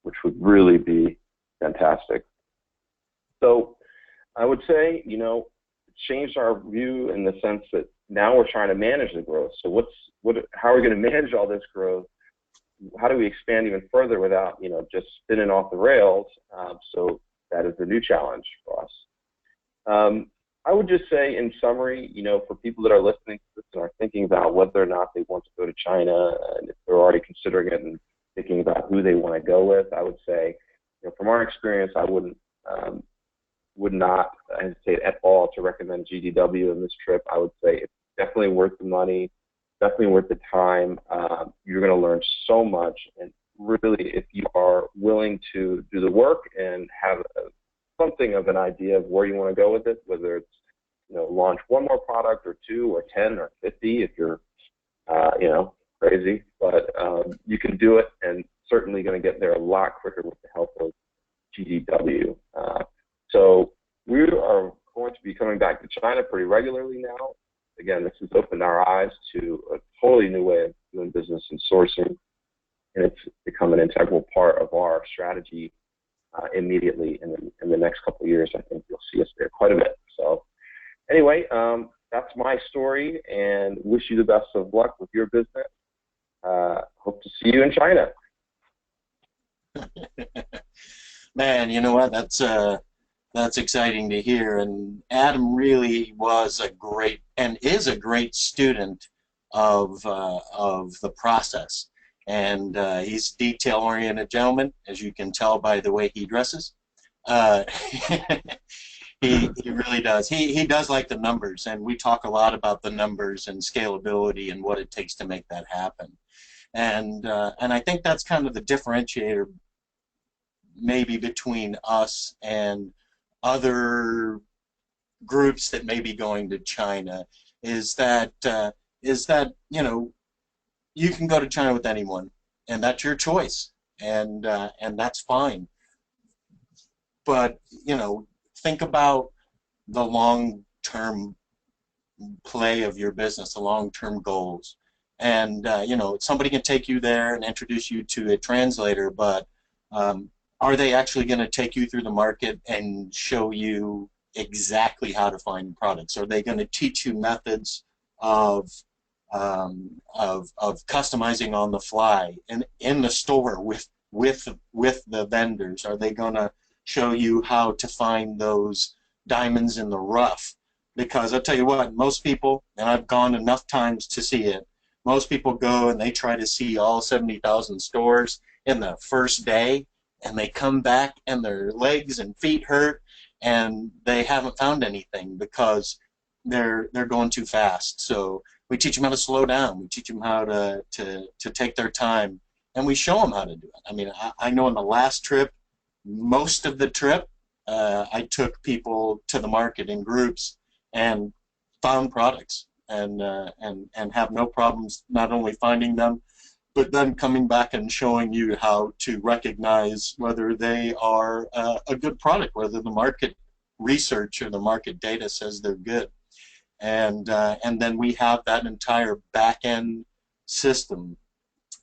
Speaker 5: which would really be fantastic. So I would say, it changed our view in the sense that now we're trying to manage the growth. So how are we going to manage all this growth? How do we expand even further without, just spinning off the rails? So that is the new challenge for us. I would just say, in summary, for people that are listening to this and are thinking about whether or not they want to go to China, and if they're already considering it and thinking about who they want to go with, I would say, from our experience, I would not hesitate at all to recommend GDW in this trip. I would say it's definitely worth the money, definitely worth the time. You're going to learn so much, and really, if you are willing to do the work and have something of an idea of where you want to go with it, whether it's launch one more product or two or 10 or 50 if you're, crazy. But you can do it, and certainly going to get there a lot quicker with the help of GDW. So we are going to be coming back to China pretty regularly now. Again, this has opened our eyes to a totally new way of doing business and sourcing, and it's become an integral part of our strategy immediately in the next couple of years. I think you'll see us there quite a bit. So anyway, that's my story, and wish you the best of luck with your business. Hope to see you in China.
Speaker 2: Man, you know what? That's exciting to hear. And Adam really was a great and is a great student of the process. And he's a detail-oriented gentleman, as you can tell by the way he dresses. He really does. He does like the numbers, and we talk a lot about the numbers and scalability and what it takes to make that happen. And I think that's kind of the differentiator maybe between us and other groups that may be going to China is that you can go to China with anyone, and that's your choice, and that's fine. But think about the long-term play of your business, the long-term goals, and somebody can take you there and introduce you to a translator, but are they actually going to take you through the market and show you exactly how to find products? Are they going to teach you methods of customizing on the fly and in the store with the vendors? Are they going to show you how to find those diamonds in the rough? Because I'll tell you what, most people, and I've gone enough times to see it, most people go and they try to see all 70,000 stores in the first day, and they come back and their legs and feet hurt, and they haven't found anything because they're going too fast. So we teach them how to slow down. We teach them how to take their time, and we show them how to do it. I mean, I know in the last trip, most of the trip, I took people to the market in groups and found products and have no problems not only finding them, but then coming back and showing you how to recognize whether they are a good product, whether the market research or the market data says they're good. And then we have that entire back-end system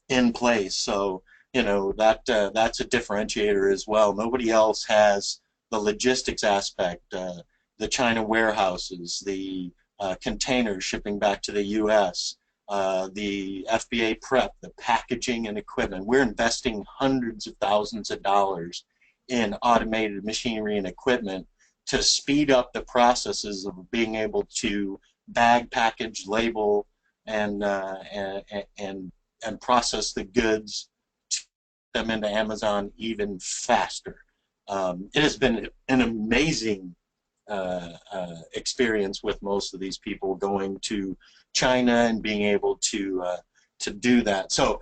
Speaker 2: in place. So that's a differentiator as well. Nobody else has the logistics aspect, the China warehouses, the containers shipping back to the U.S., the FBA prep, the packaging and equipment. We're investing hundreds of thousands of dollars in automated machinery and equipment to speed up the processes of being able to bag, package, label, and process the goods, to them into Amazon even faster. It has been an amazing experience with most of these people going to China and being able to do that. So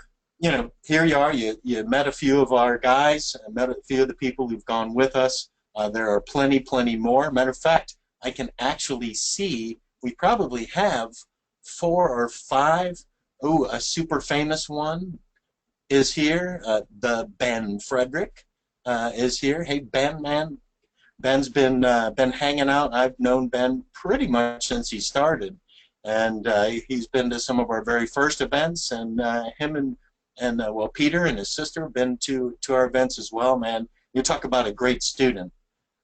Speaker 2: here you are. You met a few of our guys, met a few of the people who've gone with us. There are plenty more. Matter of fact, I can actually see we probably have 4 or 5. Ooh, a super famous one is here. The Ben Frederick is here. Hey Ben, man. Ben's been hanging out. I've known Ben pretty much since he started, and he's been to some of our very first events, and him and Peter and his sister have been to our events as well. Man, you talk about a great student.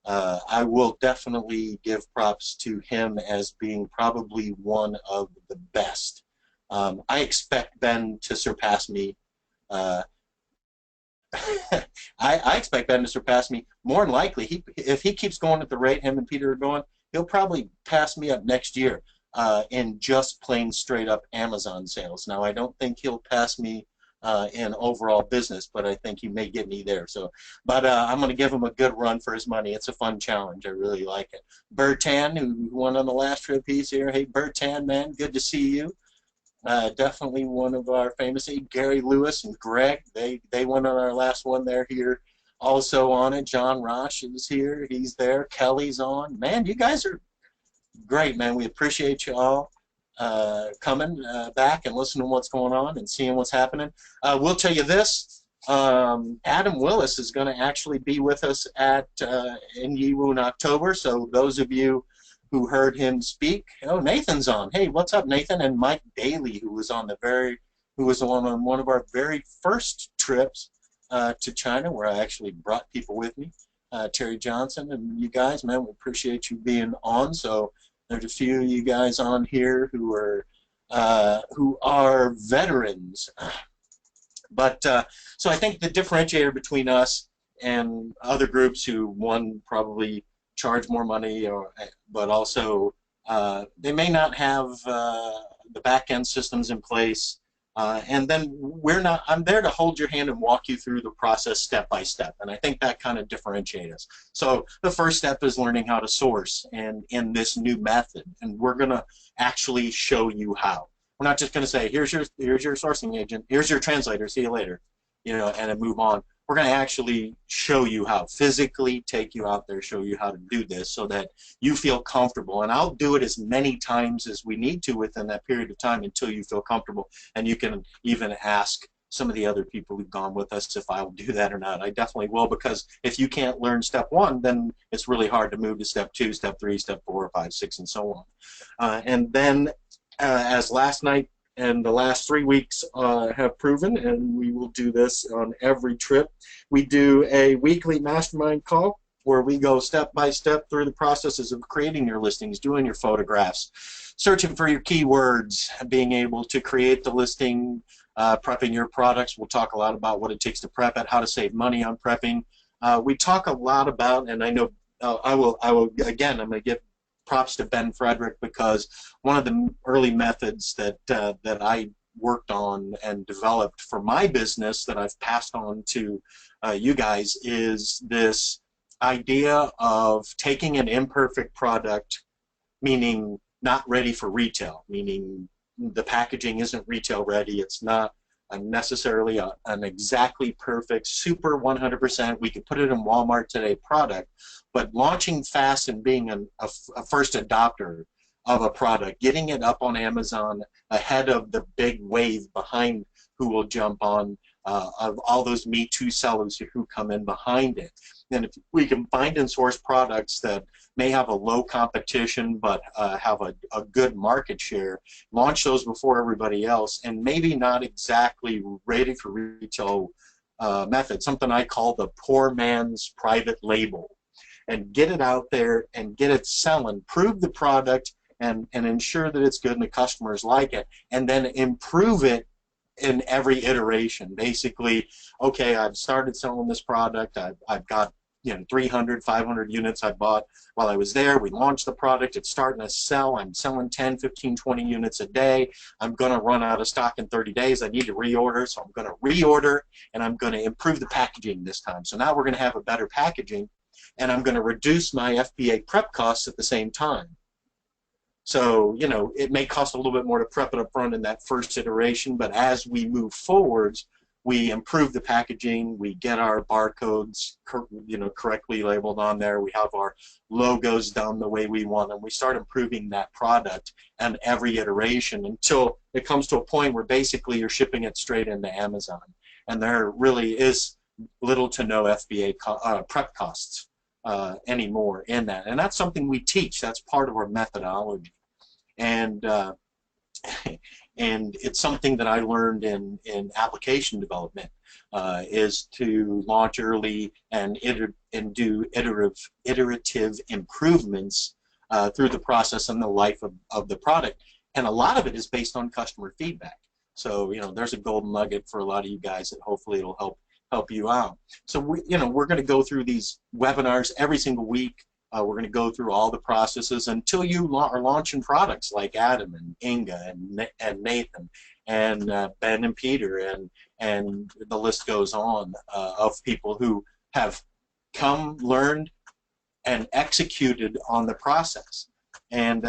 Speaker 2: I will definitely give props to him as being probably one of the best. I expect Ben to surpass me. I expect Ben to surpass me. More than likely, if he keeps going at the rate him and Peter are going, he'll probably pass me up next year in just plain straight up Amazon sales. Now, I don't think he'll pass me in overall business, but I think he may get me there. So, but I'm going to give him a good run for his money. It's a fun challenge. I really like it. Bertan, who won on the last trip, he's here. Hey, Bertan, man, good to see you. Definitely one of our famous. Gary Lewis and Greg, they went on our last one. They're here also on it. John Rosh is here. He's there. Kelly's on. Man, you guys are Great, man. We appreciate you all coming back and listening to what's going on and seeing what's happening. We'll tell you this. Adam Willis is going to actually be with us at in Yiwu in October. So those of you who heard him speak, oh, Nathan's on. Hey, what's up, Nathan? And Mike Daly, who was on one of our very first trips to China, where I actually brought people with me. Terry Johnson and you guys, man, we appreciate you being on. So there's a few of you guys on here who are veterans. But so I think the differentiator between us and other groups who, one, probably charge more money, but also they may not have the back-end systems in place. And then I'm there to hold your hand and walk you through the process step by step. And I think that kind of differentiates us. So the first step is learning how to source and in this new method. And we're going to actually show you how. We're not just going to say, here's your sourcing agent, here's your translator, see you later, and then move on. We're going to actually show you how, physically take you out there, show you how to do this so that you feel comfortable. And I'll do it as many times as we need to within that period of time until you feel comfortable. And you can even ask some of the other people who've gone with us if I'll do that or not. I definitely will, because if you can't learn step one, then it's really hard to move to step 2, step 3, step 4, 5, 6, and so on. And then as last night and the last 3 weeks have proven, and we will do this on every trip, we do a weekly mastermind call where we go step by step through the processes of creating your listings, doing your photographs, searching for your keywords, being able to create the listing, prepping your products. We'll talk a lot about what it takes to prep it, how to save money on prepping. We talk a lot about, and I know I will again, I'm going to give props to Ben Frederick, because one of the early methods that I worked on and developed for my business that I've passed on to you guys is this idea of taking an imperfect product, meaning not ready for retail, meaning the packaging isn't retail ready, it's not necessarily an exactly perfect, super 100%, we could put it in Walmart today product, but launching fast and being a first adopter of a product, getting it up on Amazon ahead of the big wave behind who will jump on, of all those Me Too sellers who come in behind it. And if we can find and source products that may have a low competition but have a good market share, launch those before everybody else, and maybe not exactly ready for retail method, something I call the poor man's private label, and get it out there and get it selling, prove the product and ensure that it's good and the customers like it, and then improve it in every iteration. Basically, okay, I've started selling this product, I've got 300, 500 units I bought while I was there. We launched the product, it's starting to sell, I'm selling 10, 15, 20 units a day. I'm going to run out of stock in 30 days. I need to reorder, so I'm going to reorder, and I'm going to improve the packaging this time. So now we're going to have a better packaging, and I'm going to reduce my FBA prep costs at the same time. So, it may cost a little bit more to prep it up front in that first iteration, but as we move forwards, we improve the packaging, we get our barcodes correctly labeled on there, we have our logos done the way we want them, we start improving that product and every iteration until it comes to a point where basically you're shipping it straight into Amazon. And there really is little to no FBA prep costs anymore in that. And that's something we teach, that's part of our methodology. And and it's something that I learned in application development, is to launch early and do iterative improvements through the process and the life of the product. And a lot of it is based on customer feedback. So there's a golden nugget for a lot of you guys that hopefully it'll help you out. So we're going to go through these webinars every single week. We're going to go through all the processes until you are launching products like Adam and Inga and Nathan and Ben and Peter, and the list goes on of people who have come, learned, and executed on the process. And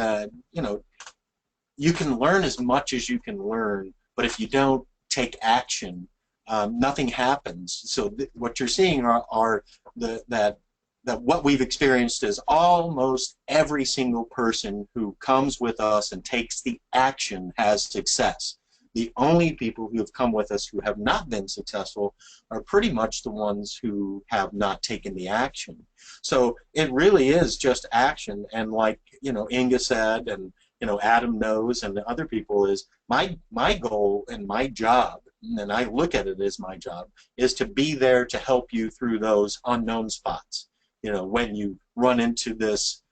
Speaker 2: you can learn as much as you can learn, but if you don't take action, nothing happens. So what you're seeing are that that what we've experienced is almost every single person who comes with us and takes the action has success. The only people who have come with us who have not been successful are pretty much the ones who have not taken the action. So it really is just action. And like, you know, Inga said, and, you know, Adam knows, and the other people, is my goal and my job, and I look at it as my job, is to be there to help you through those unknown spots. You know, when you run into this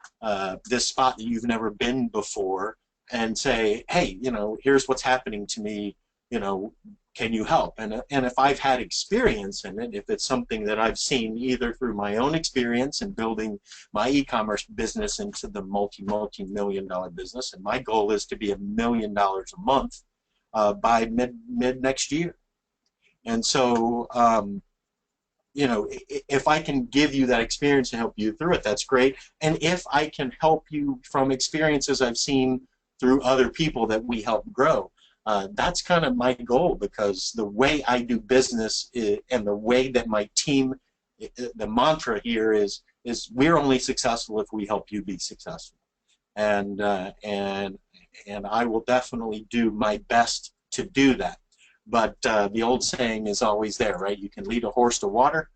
Speaker 2: this spot that you've never been before, and say, hey, you know, here's what's happening to me, you know, can you help? And if I've had experience in it, if it's something that I've seen either through my own experience in building my e-commerce business into the multi-million-dollar business, and my goal is to be $1 million a month by mid next year. And so, you know, if I can give you that experience and help you through it, that's great. And if I can help you from experiences I've seen through other people that we help grow, that's kind of my goal, because the way I do business and the way that my team, the mantra here is we're only successful if we help you be successful. And I will definitely do my best to do that. But the old saying is always there, right? You can lead a horse to water,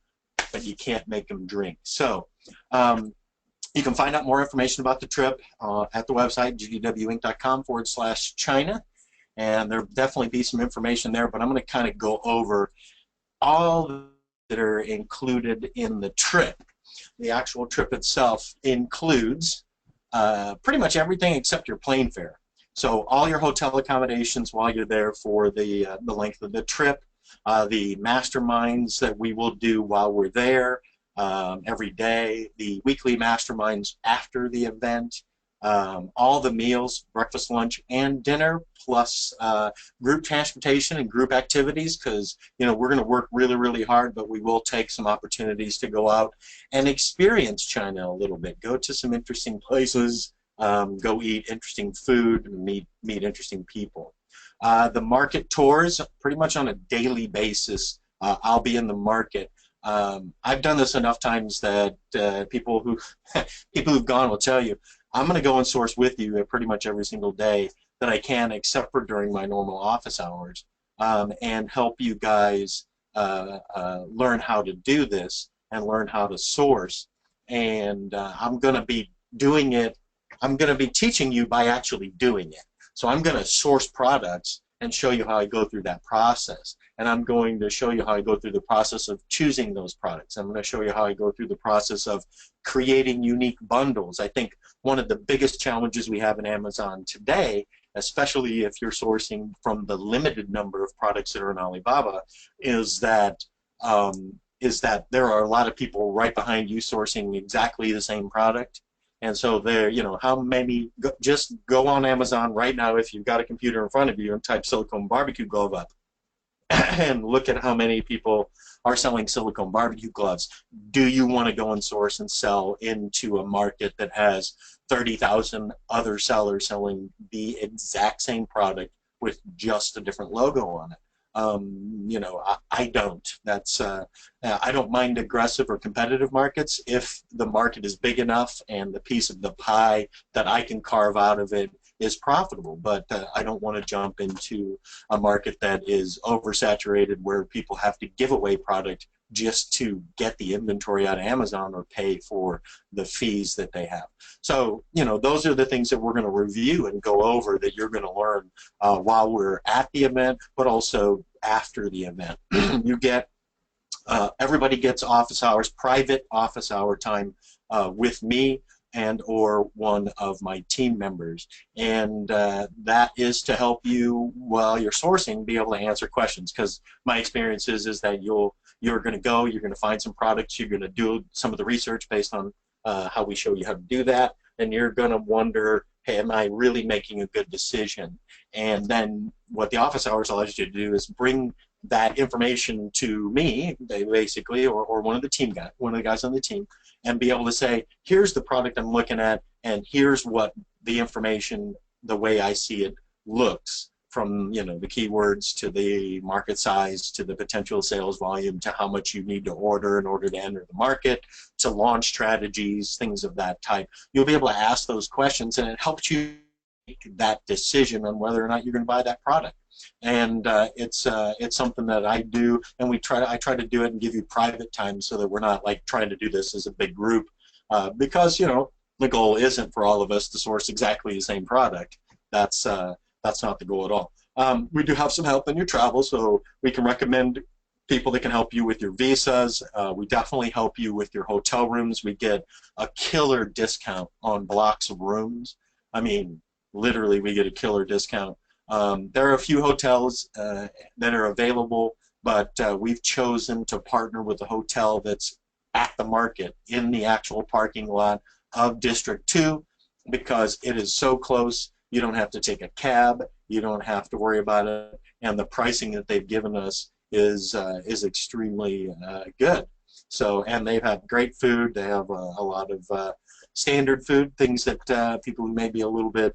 Speaker 2: but you can't make him drink. So you can find out more information about the trip at the website, gdwinc.com/China. And there'll definitely be some information there, but I'm going to kind of go over all that are included in the trip. The actual trip itself includes pretty much everything except your plane fare. So all your hotel accommodations while you're there for the length of the trip, the masterminds that we will do while we're there every day, the weekly masterminds after the event, all the meals, breakfast, lunch, and dinner, plus group transportation and group activities, because, you know, we're going to work really, really hard, but we will take some opportunities to go out and experience China a little bit, go to some interesting places, go eat interesting food, and meet interesting people. The market tours, pretty much on a daily basis, I'll be in the market. I've done this enough times that people who've gone will tell you, I'm going to go and source with you pretty much every single day that I can, except for during my normal office hours, and help you guys learn how to do this and learn how to source. And I'm going to be doing it. I'm going to be teaching you by actually doing it. So I'm going to source products and show you how I go through that process. And I'm going to show you how I go through the process of choosing those products. I'm going to show you how I go through the process of creating unique bundles. I think one of the biggest challenges we have in Amazon today, especially if you're sourcing from the limited number of products that are in Alibaba, is that there are a lot of people right behind you sourcing exactly the same product. And so there, you know, how many, just go on Amazon right now if you've got a computer in front of you and type silicone barbecue glove up and look at how many people are selling silicone barbecue gloves. Do you want to go and source and sell into a market that has 30,000 other sellers selling the exact same product with just a different logo on it? You know, I don't. That's I don't mind aggressive or competitive markets if the market is big enough and the piece of the pie that I can carve out of it is profitable. But I don't want to jump into a market that is oversaturated where people have to give away product just to get the inventory out of Amazon or pay for the fees that they have. So, you know, those are the things that we're going to review and go over that you're going to learn while we're at the event, but also after the event. You get, everybody gets office hours, private office hour time with me and or one of my team members, and that is to help you while you're sourcing be able to answer questions, because my experience is that you're going to go, you're going to find some products, you're going to do some of the research based on how we show you how to do that, and you're going to wonder, hey, am I really making a good decision? And then what the office hours allows you to do is bring that information to me, basically, or one of the team guys, one of the guys on the team, and be able to say, here's the product I'm looking at, and here's what the information, the way I see it, looks from the keywords to the market size to the potential sales volume to how much you need to order in order to enter the market to launch strategies, things of that type. You'll be able to ask those questions, and it helps you make that decision on whether or not you're going to buy that product. And it's something that I do, and I try to do it and give you private time so that we're not like trying to do this as a big group, because the goal isn't for all of us to source exactly the same product. That's not the goal at all. We do have some help in your travel, so we can recommend people that can help you with your visas. We definitely help you with your hotel rooms. We get a killer discount on blocks of rooms. I mean, literally, we get a killer discount. There are a few hotels that are available, but we've chosen to partner with a hotel that's at the market in the actual parking lot of District 2 because it is so close. You don't have to take a cab. You don't have to worry about it, and the pricing that they've given us is extremely good. So, and they've had great food. They have a lot of standard food, things that people who may be a little bit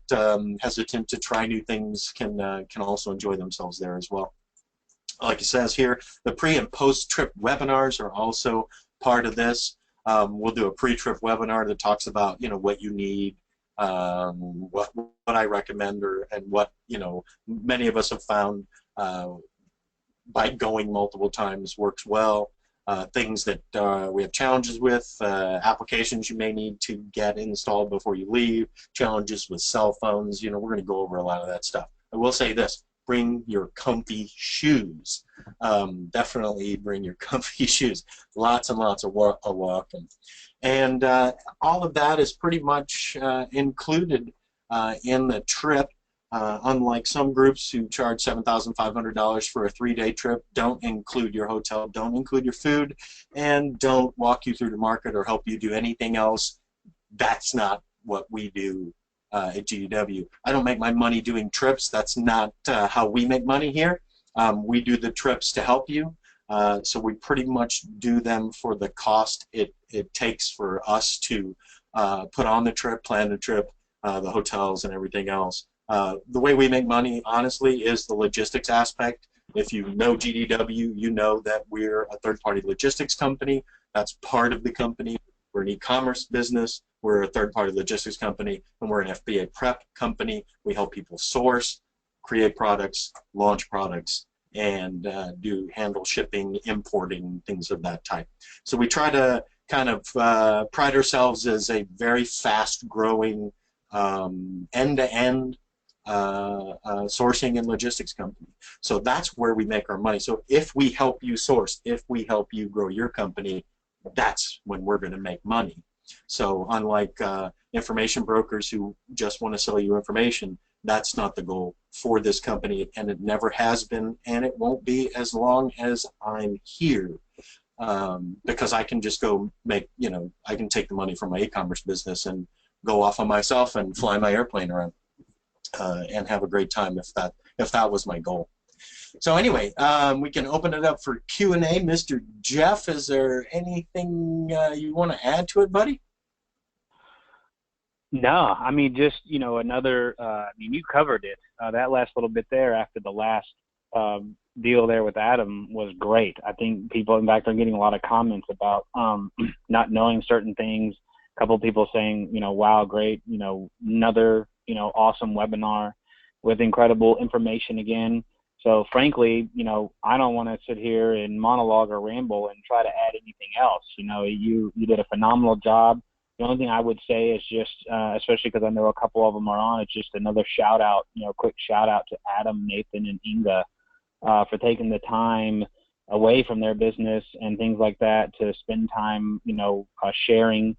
Speaker 2: hesitant to try new things can also enjoy themselves there as well. Like it says here, the pre and post trip webinars are also part of this. We'll do a pre-trip webinar that talks about what you need, what I recommend, and what many of us have found by going multiple times works well. Things that we have challenges with, applications you may need to get installed before you leave, challenges with cell phones. We're going to go over a lot of that stuff. I will say this: bring your comfy shoes. Definitely bring your comfy shoes. Lots and lots of walking. And all of that is pretty much included in the trip. Unlike some groups who charge $7,500 for a 3-day trip, don't include your hotel, don't include your food, and don't walk you through the market or help you do anything else. That's not what we do at GDW. I don't make my money doing trips. That's not how we make money here. We do the trips to help you. So we pretty much do them for the cost it takes for us to put on the trip, plan the trip, the hotels, and everything else. The way we make money, honestly, is the logistics aspect. If you know GDW, you know that we're a third-party logistics company. That's part of the company. We're an e-commerce business. We're a third-party logistics company, and we're an FBA prep company. We help people source, create products, launch products, and handle shipping, importing, things of that type. So we try to kind of pride ourselves as a very fast-growing end-to-end sourcing and logistics company. So that's where we make our money. So if we help you source, if we help you grow your company, that's when we're going to make money. So unlike information brokers who just want to sell you information, that's not the goal for this company, and it never has been, and it won't be as long as I'm here. Because I can just go make, I can take the money from my e-commerce business and go off on myself and fly my airplane around and have a great time if that was my goal. So anyway, we can open it up for Q&A. Mr. Jeff, is there anything you want to add to it, buddy?
Speaker 1: No, I mean, just, another, you covered it. That last little bit there after the last deal there with Adam was great. I think people, in fact, are getting a lot of comments about not knowing certain things. A couple of people saying, wow, great, another, awesome webinar with incredible information again. So frankly, I don't want to sit here and monologue or ramble and try to add anything else. You did a phenomenal job. The only thing I would say is just, especially because I know a couple of them are on, it's just another shout out, quick shout out to Adam, Nathan, and Inga for taking the time away from their business and things like that to spend time, sharing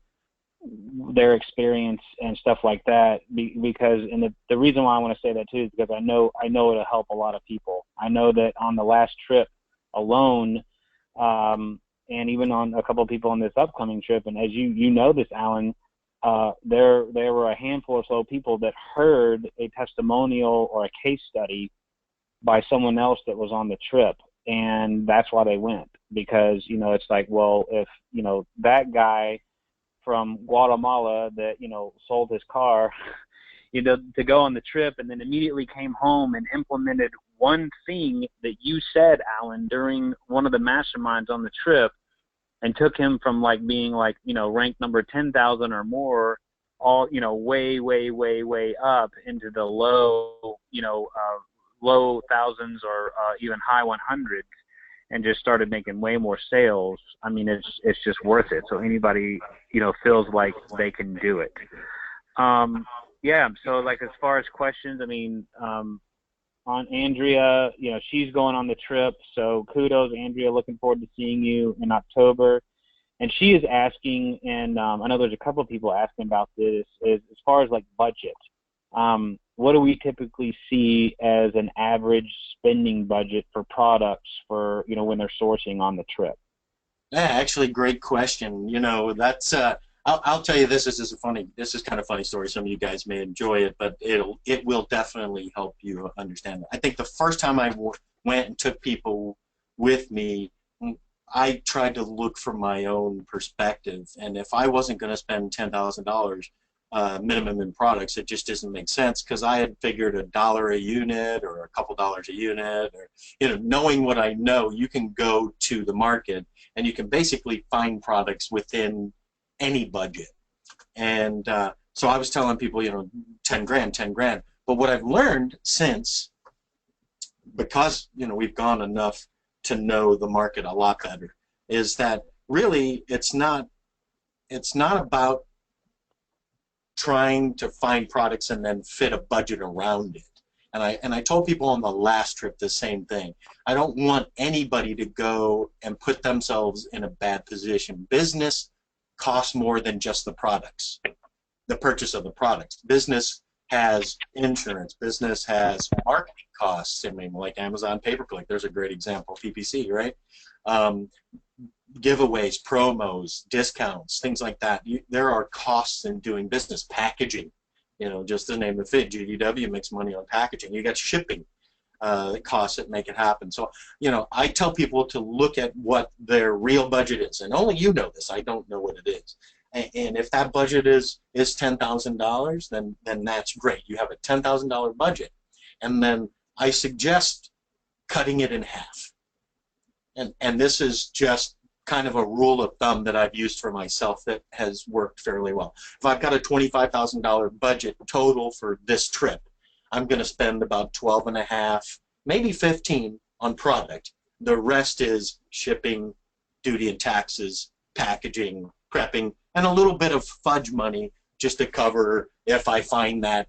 Speaker 1: their experience and stuff like that. Because, and the reason why I want to say that too is because I know it'll help a lot of people. I know that on the last trip alone, and even on a couple of people on this upcoming trip, and as you know this, Alan, there were a handful or so people that heard a testimonial or a case study by someone else that was on the trip, and that's why they went. Because, it's like, well, if, that guy from Guatemala that, sold his car, to go on the trip, and then immediately came home and implemented one thing that you said, Alan, during one of the masterminds on the trip, and took him from like being like, ranked number 10,000 or more, all, way up into the low, low thousands or even high 100s, and just started making way more sales. I mean, it's just worth it. So anybody, feels like they can do it. Yeah. So like, as far as questions, I mean, on Andrea, she's going on the trip. So kudos, Andrea, looking forward to seeing you in October. And she is asking, and I know there's a couple of people asking about this, is as far as like budget. What do we typically see as an average spending budget for products for, when they're sourcing on the trip?
Speaker 2: Yeah, actually, great question. That's I'll tell you this. This is kind of funny story. Some of you guys may enjoy it, but it will definitely help you understand. I think the first time I went and took people with me, I tried to look from my own perspective, and if I wasn't going to spend $10,000 minimum in products, it just doesn't make sense, because I had figured $1 a unit or a couple dollars a unit, or knowing what I know, you can go to the market and you can basically find products within any budget. And so I was telling people, 10 grand, 10 grand. But what I've learned since, because we've gone enough to know the market a lot better, is that really it's not about trying to find products and then fit a budget around it. And I told people on the last trip the same thing. I don't want anybody to go and put themselves in a bad position. Business costs more than just the products, the purchase of the products. Business has insurance. Business has marketing costs. I mean, like Amazon pay-per-click, there's a great example, PPC, right? Giveaways, promos, discounts, things like that. There are costs in doing business. Packaging, just to name a fit, GDW makes money on packaging. You got shipping costs that make it happen. So, I tell people to look at what their real budget is, and only you know this. I don't know what it is. And if that budget is $10,000, then that's great. You have a $10,000 budget, and then I suggest cutting it in half. And this is just kind of a rule of thumb that I've used for myself that has worked fairly well. If I've got a $25,000 budget total for this trip, I'm going to spend about 12 and a half, maybe 15 on product. The rest is shipping, duty and taxes, packaging, prepping, and a little bit of fudge money just to cover if I find that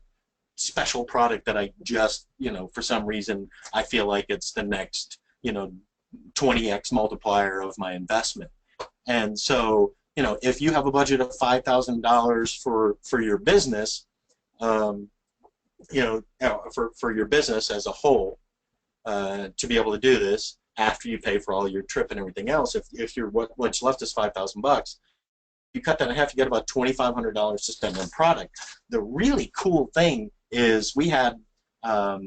Speaker 2: special product that I just, for some reason I feel like it's the next, 20x multiplier of my investment. And so, if you have a budget of $5,000 for your business, for your business as a whole, to be able to do this after you pay for all your trip and everything else, if you're what's left is $5,000, you cut that in half, you get about $2,500 to spend on product. The really cool thing is we had, I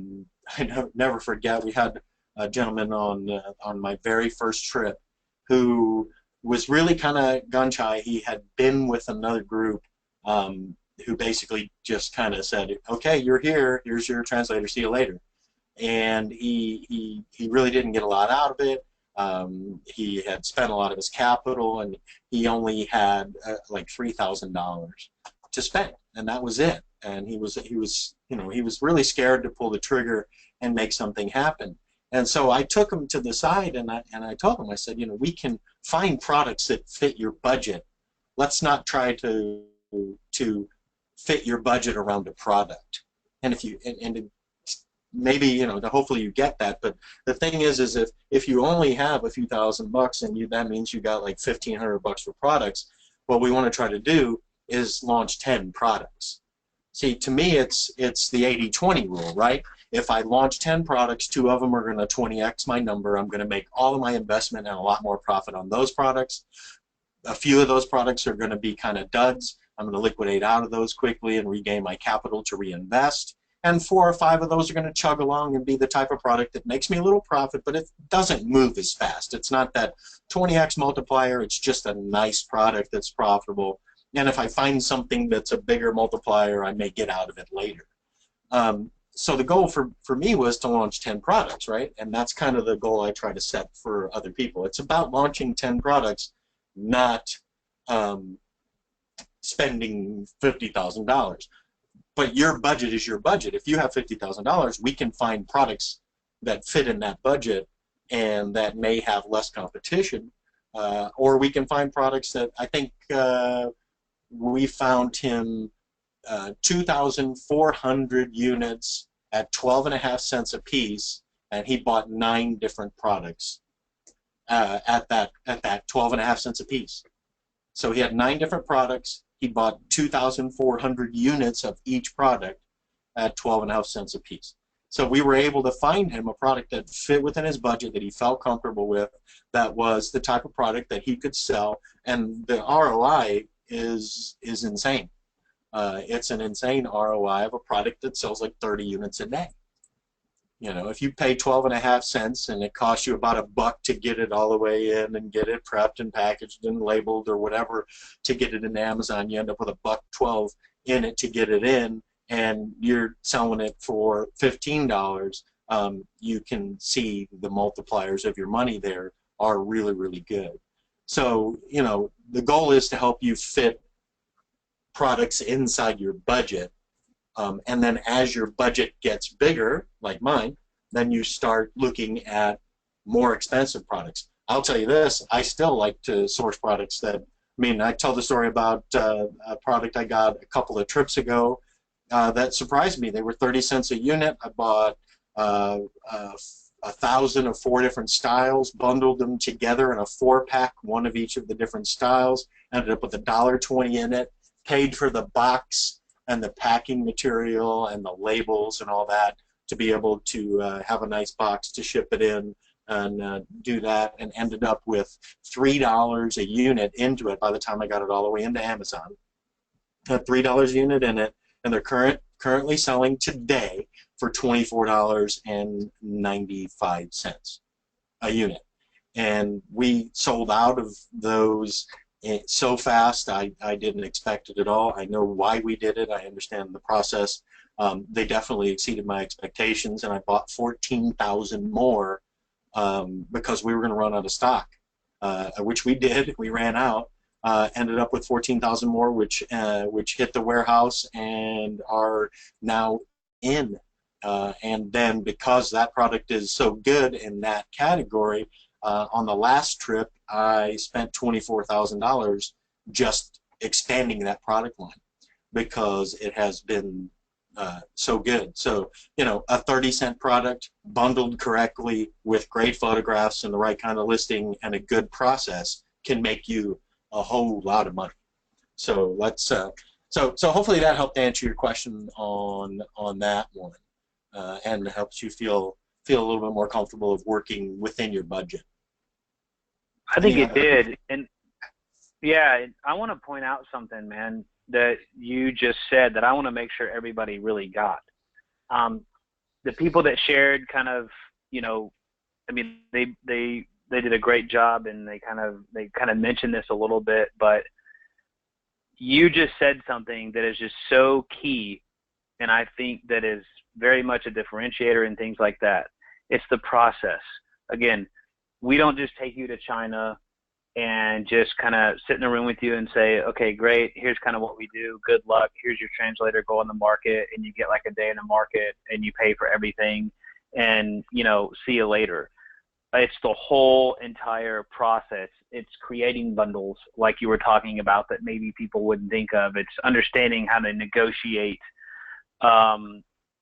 Speaker 2: never forget, we had a gentleman on my very first trip who was really kind of gun-shy. He had been with another group who basically just kind of said, okay, you're here, here's your translator, see you later. And he really didn't get a lot out of it. He had spent a lot of his capital, and he only had like $3,000 to spend, and that was it. And he was really scared to pull the trigger and make something happen. And so I took him to the side, and I told him, I said, we can find products that fit your budget. Let's not try to fit your budget around a product. And if you maybe hopefully you get that, but the thing is if you only have a few $1,000 and that means you got like $1,500 for products, what we want to try to do is launch 10 products. See, to me it's the 80-20 rule, right? If I launch 10 products, 2 of them are going to 20x my number. I'm going to make all of my investment and a lot more profit on those products. A few of those products are going to be kind of duds. I'm going to liquidate out of those quickly and regain my capital to reinvest. And 4 or 5 of those are going to chug along and be the type of product that makes me a little profit, but it doesn't move as fast. It's not that 20x multiplier. It's just a nice product that's profitable. And if I find something that's a bigger multiplier, I may get out of it later. So the goal for me was to launch 10 products, right? And that's kind of the goal I try to set for other people. It's about launching 10 products, not spending $50,000. But your budget is your budget. If you have $50,000, we can find products that fit in that budget and that may have less competition. Or we can find products that I think we found him 2,400 units at 12.5 cents a piece, and he bought 9 different products at that 12.5 cents a piece. So he had 9 different products. He bought 2,400 units of each product at 12.5 cents a piece. So we were able to find him a product that fit within his budget, that he felt comfortable with, that was the type of product that he could sell, and the ROI is insane. It's an insane ROI of a product that sells like 30 units a day. You know, if you pay 12.5 cents and it costs you about $1 to get it all the way in and get it prepped and packaged and labeled or whatever to get it in Amazon, you end up with $1.12 in it to get it in, and you're selling it for $15. You can see the multipliers of your money there are really, really good. So, you know, the goal is to help you fit products inside your budget. And then as your budget gets bigger, like mine, then you start looking at more expensive products. I'll tell you this, I still like to source products that, I mean, I tell the story about a product I got a couple of trips ago that surprised me. They were 30 cents a unit. I bought 1,000 of 4 different styles, bundled them together in a 4-pack, one of each of the different styles, ended up with $1.20 in it, paid for the box and the packing material and the labels and all that to be able to have a nice box to ship it in and do that, and ended up with $3 a unit into it by the time I got it all the way into Amazon. Had $3 a unit in it, and they're currently selling today for $24.95 a unit. And we sold out of those so fast. I didn't expect it at all. I know why we did it. I understand the process. They definitely exceeded my expectations, and I bought 14,000 more because we were going to run out of stock, which we did. We ran out. Ended up with 14,000 more, which hit the warehouse and are now in. And then because that product is so good in that category, on the last trip, I spent $24,000 just expanding that product line because it has been so good. So, you know, a 30-cent product bundled correctly with great photographs and the right kind of listing and a good process can make you a whole lot of money. So let's so hopefully that helped answer your question on that one, and helps you feel a little bit more comfortable of working within your budget.
Speaker 1: I think it did. And yeah, I want to point out something, man, that you just said that I want to make sure everybody really got. The people that shared kind of, you know, I mean, they did a great job, and they kind of mentioned this a little bit, but you just said something that is just so key, and I think that is very much a differentiator and things like that. It's the process. Again, we don't just take you to China and just kind of sit in a room with you and say, okay, great, here's kind of what we do, good luck, here's your translator, go on the market, and you get like a day in the market and you pay for everything and, you know, see you later. It's the whole entire process. It's creating bundles like you were talking about that maybe people wouldn't think of. It's understanding how to negotiate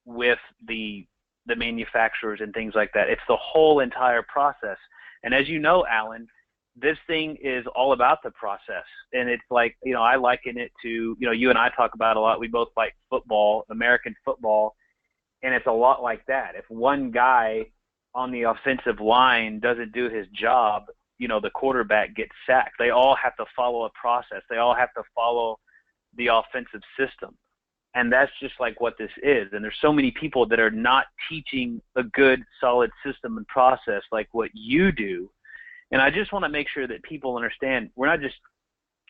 Speaker 1: with the manufacturers and things like that. It's the whole entire process. And as you know, Alan, this thing is all about the process. And it's like, you know, I liken it to, you know, you and I talk about a lot. We both like football, American football, and it's a lot like that. If one guy on the offensive line doesn't do his job, you know, the quarterback gets sacked. They all have to follow a process. They all have to follow the offensive system. And that's just like what this is. And there's so many people that are not teaching a good, solid system and process like what you do. And I just want to make sure that people understand we're not just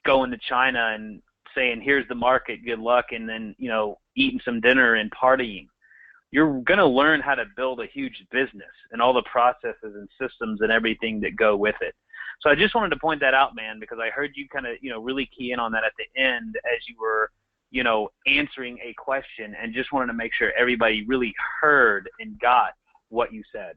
Speaker 1: going to China and saying, here's the market, good luck, and then, you know, eating some dinner and partying. You're going to learn how to build a huge business and all the processes and systems and everything that go with it. So I just wanted to point that out, man, because I heard you kind of, you know, really key in on that at the end as you were, you know, answering a question, and just wanted to make sure everybody really heard and got what you said.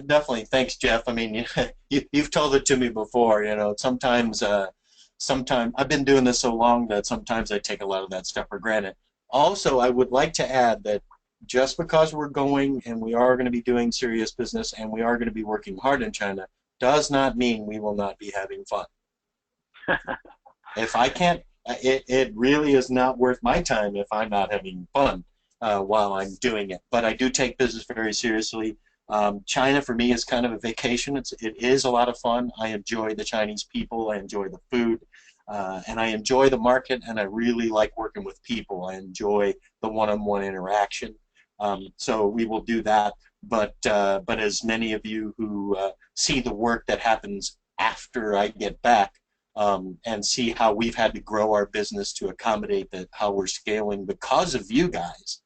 Speaker 2: Definitely. Thanks, Jeff. I mean, you've told it to me before, you know, sometimes I've been doing this so long that sometimes I take a lot of that stuff for granted. Also, I would like to add that just because we're going and we are going to be doing serious business and we are going to be working hard in China does not mean we will not be having fun. If I can't, it really is not worth my time if I'm not having fun while I'm doing it. But I do take business very seriously. China for me is kind of a vacation. It is a lot of fun. I enjoy the Chinese people. I enjoy the food. And I enjoy the market, and I really like working with people. I enjoy the one-on-one interaction. So we will do that. But as many of you who see the work that happens after I get back and see how we've had to grow our business to accommodate that, how we're scaling because of you guys,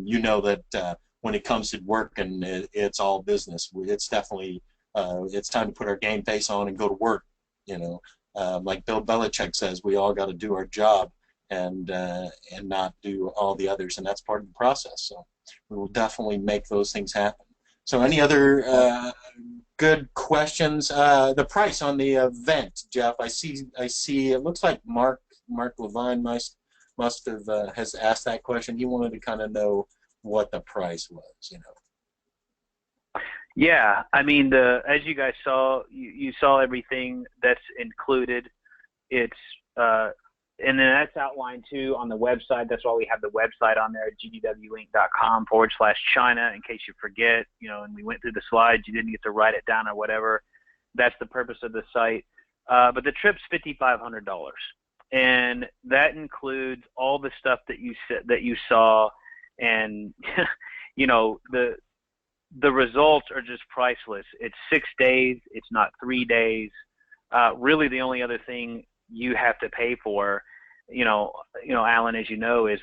Speaker 2: you know that when it comes to work and it's all business, it's definitely it's time to put our game face on and go to work. You know. Like Bill Belichick says, we all got to do our job and not do all the others, and that's part of the process. So we will definitely make those things happen. So any other good questions? The price on the event, Jeff. I see. It looks like Mark Levine must have has asked that question. He wanted to kind of know what the price was. You know.
Speaker 1: Yeah, I mean, as you guys saw, you saw everything that's included. It's and then that's outlined too on the website. That's why we have the website on there, gdwinc.com/China, in case you forget. You know, and we went through the slides, you didn't get to write it down or whatever. That's the purpose of the site. But the trip's $5,500, and that includes all the stuff that you saw, and you know the results are just priceless. It's 6 days. It's not 3 days. Really, the only other thing you have to pay for, you know, Alan, as you know, is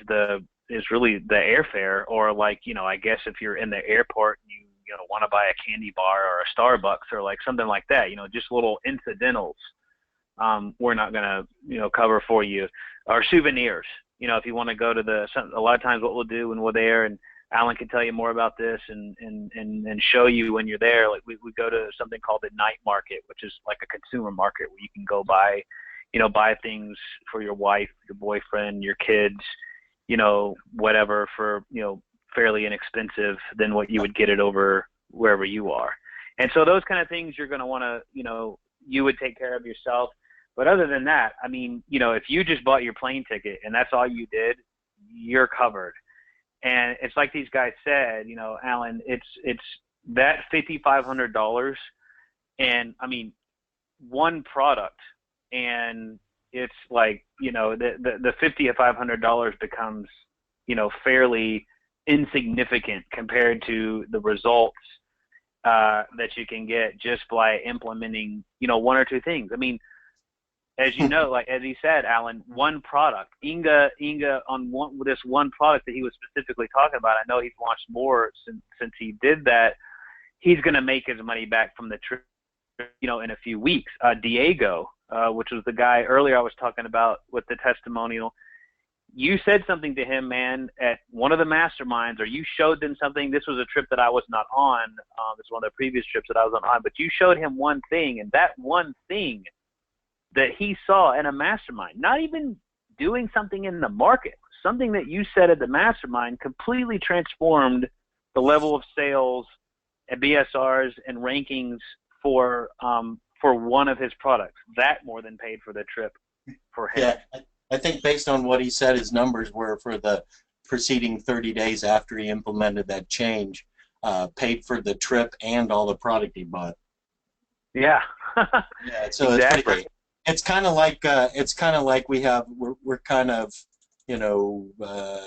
Speaker 1: really the airfare, or like, you know, I guess if you're in the airport and you know want to buy a candy bar or a Starbucks or like something like that, you know, just little incidentals. We're not gonna, you know, cover for you, or souvenirs. You know, if you want to go to a lot of times what we'll do when we're there, and Alan can tell you more about this and show you when you're there. Like we go to something called the night market, which is like a consumer market where you can go buy things for your wife, your boyfriend, your kids, you know, whatever, for, you know, fairly inexpensive than what you would get it over wherever you are. And so those kind of things you're going to want to, you know, you would take care of yourself. But other than that, I mean, you know, if you just bought your plane ticket and that's all you did, you're covered. And it's like these guys said, you know, Alan, it's that $5,500, and I mean, one product, and it's like, you know, the $5,500 becomes, you know, fairly insignificant compared to the results that you can get just by implementing, you know, one or two things. I mean, as you know, like as he said, Alan, one product. Inga on this one product that he was specifically talking about. I know he's launched more since he did that. He's going to make his money back from the trip, you know, in a few weeks. Diego, which was the guy earlier I was talking about with the testimonial. You said something to him, man, at one of the masterminds, or you showed them something. This was a trip that I was not on. It's one of the previous trips that I was on, but you showed him one thing, and that one thing that he saw in a mastermind, not even doing something in the market, something that you said at the mastermind completely transformed the level of sales and BSRs and rankings for one of his products. That more than paid for the trip for him.
Speaker 2: Yeah, I think based on what he said, his numbers were for the preceding 30 days after he implemented that change, paid for the trip and all the product he bought.
Speaker 1: Yeah.
Speaker 2: Yeah, so
Speaker 1: exactly.
Speaker 2: It's kind of like we're kind of, you know, I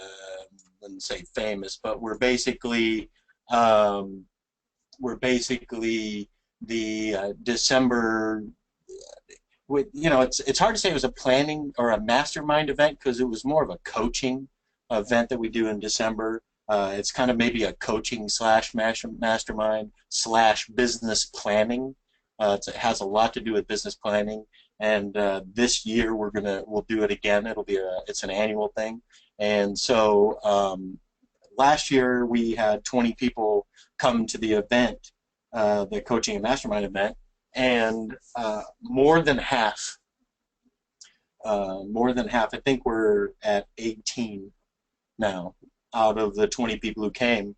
Speaker 2: wouldn't say famous, but we're basically the December you know, it's hard to say it was a planning or a mastermind event because it was more of a coaching event that we do in December. It's kind of maybe a coaching slash mastermind slash business planning. It has a lot to do with business planning, and this year we'll do it again. It's an annual thing, and so last year we had 20 people come to the event, the coaching and mastermind event, and more than half, I think we're at 18 now, out of the 20 people who came.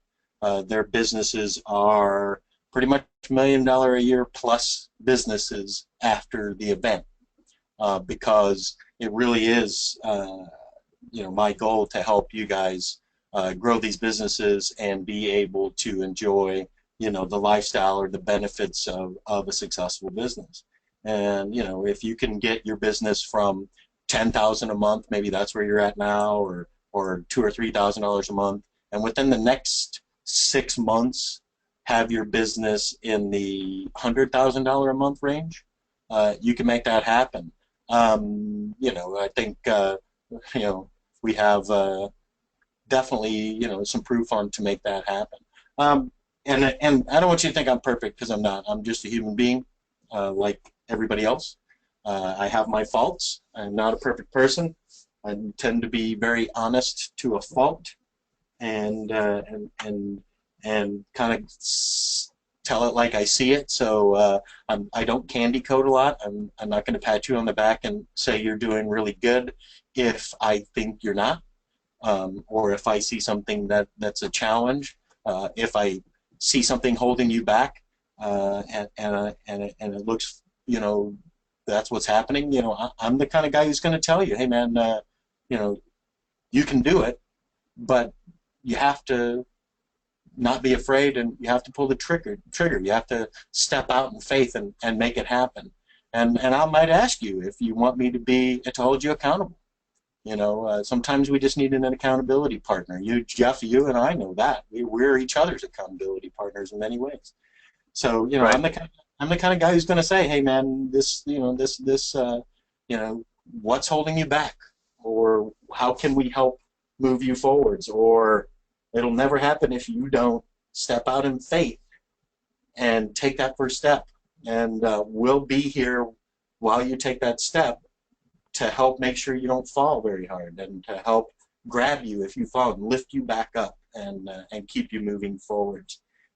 Speaker 2: Their businesses are pretty much $1 million a year plus businesses after the event, because it really is, you know, my goal to help you guys grow these businesses and be able to enjoy, you know, the lifestyle or the benefits of a successful business. And, you know, if you can get your business from $10,000 a month, maybe that's where you're at now, or $2,000 or $3,000 a month, and within the next 6 months have your business in the $100,000 a month range, you can make that happen. You know, I think you know, we have definitely, you know, some proof on to make that happen. And I don't want you to think I'm perfect, because I'm not. I'm just a human being, like everybody else. I have my faults. I'm not a perfect person. I tend to be very honest to a fault, and kind of tell it like I see it. So I don't candy coat a lot. I'm not going to pat you on the back and say you're doing really good if I think you're not, or if I see something that's a challenge. If I see something holding you back, and it looks, you know, that's what's happening, you know, I'm the kind of guy who's going to tell you, hey man, you know, you can do it, but you have to not be afraid, and you have to pull the trigger. You have to step out in faith and make it happen. And I might ask you if you want me to hold you accountable. You know, sometimes we just need an accountability partner. You, Jeff, you and I know that. We're each other's accountability partners in many ways. So, you know, right. I'm the kind of guy who's going to say, hey man, you know, what's holding you back, or how can we help move you forwards, or it'll never happen if you don't step out in faith and take that first step. And we'll be here while you take that step to help make sure you don't fall very hard, and to help grab you if you fall and lift you back up, and keep you moving forward,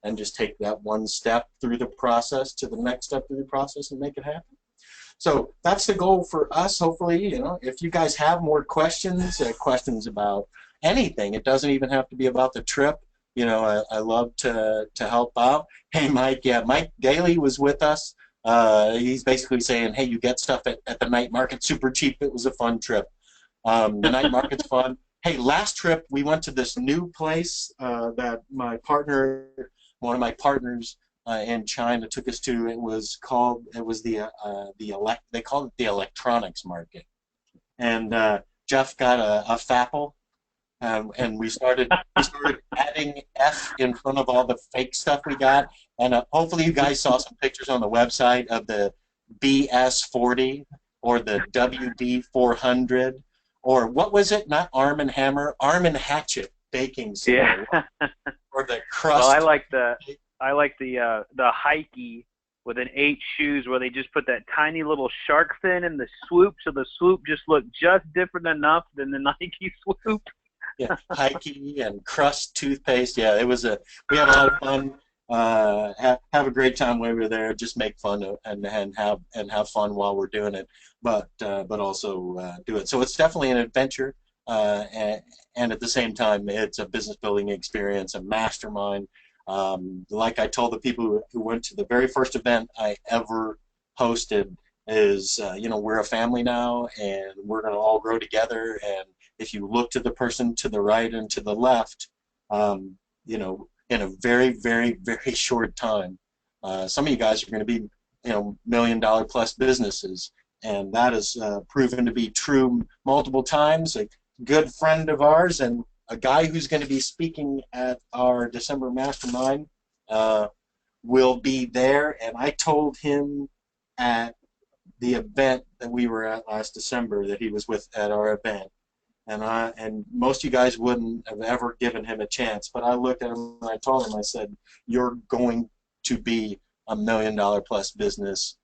Speaker 2: and just take that one step through the process to the next step through the process and make it happen. So that's the goal for us. Hopefully, you know, if you guys have more questions, questions about anything, it doesn't even have to be about the trip. You know, I love to help out. Hey, Mike, yeah, Mike Daly was with us. He's basically saying, hey, you get stuff at the night market super cheap. It was a fun trip. The night market's fun. Hey, last trip we went to this new place that one of my partners in China took us to. They called it the electronics market. And Jeff got a FAPL. And we started adding F in front of all the fake stuff we got. And hopefully you guys saw some pictures on the website of the BS40 or the WD400, or what was it? Not Arm and Hammer, Arm and Hatchet baking soda.
Speaker 1: Yeah.
Speaker 2: Or the crust.
Speaker 1: Well, I like the Hikey with an 8 shoes, where they just put that tiny little shark fin in the swoop, so the swoop just looked just different enough than the Nike swoop.
Speaker 2: Yeah, Hikey and Crust toothpaste. Yeah, we had a lot of fun. Have a great time while we're there. Just make fun and have fun while we're doing it, but also do it. So it's definitely an adventure, and at the same time, it's a business building experience, a mastermind. Like I told the people who went to the very first event I ever hosted, is you know, we're a family now, and we're going to all grow together. And if you look to the person to the right and to the left, you know, in a very, very, very short time, some of you guys are going to be, you know, $1 million plus businesses, and that is proven to be true multiple times. A good friend of ours and a guy who's going to be speaking at our December mastermind will be there, and I told him at the event that we were at last December that he was with at our event. And most of you guys wouldn't have ever given him a chance, but I looked at him and I told him, I said, you're going to be $1 million plus business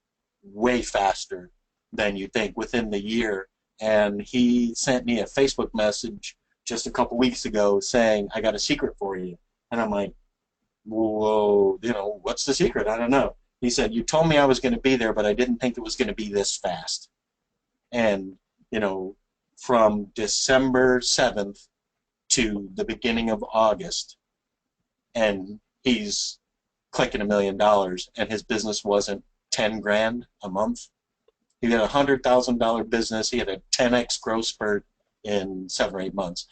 Speaker 2: way faster than you think within the year. And he sent me a Facebook message just a couple weeks ago saying, I got a secret for you. And I'm like, whoa, you know, what's the secret? I don't know. He said, you told me I was going to be there, but I didn't think it was going to be this fast. And, you know, from December 7th to the beginning of August, and he's clicking $1 million, and his business wasn't 10 grand a month. He had a $100,000 business. He had a 10x growth spurt in 7 or 8 months.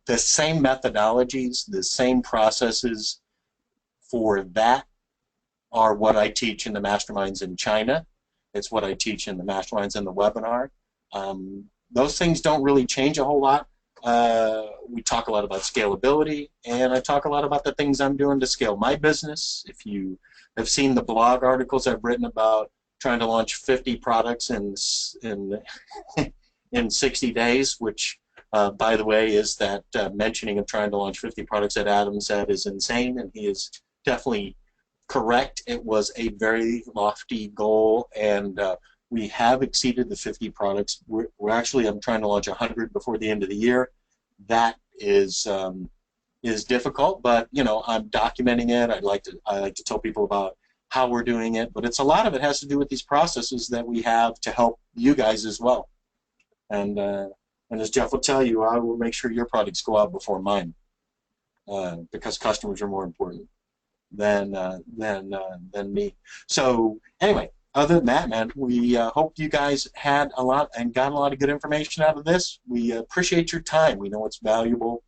Speaker 2: The same methodologies, the same processes for that are what I teach in the masterminds in China. It's what I teach in the masterminds in the webinar. Those things don't really change a whole lot. We talk a lot about scalability, and I talk a lot about the things I'm doing to scale my business. If you have seen the blog articles I've written about trying to launch 50 products in 60 days, which, by the way, is that mentioning of trying to launch 50 products that Adam said is insane, and he is definitely correct. It was a very lofty goal, and we have exceeded the 50 products. We're actually, I'm trying to launch 100 before the end of the year. That is difficult, but you know, I'm documenting it. I like to tell people about how we're doing it, but it's a lot of it has to do with these processes that we have to help you guys as well. And as Jeff will tell you, I will make sure your products go out before mine, because customers are more important than me. So anyway, other than that, man, we hope you guys had a lot and got a lot of good information out of this. We appreciate your time. We know it's valuable.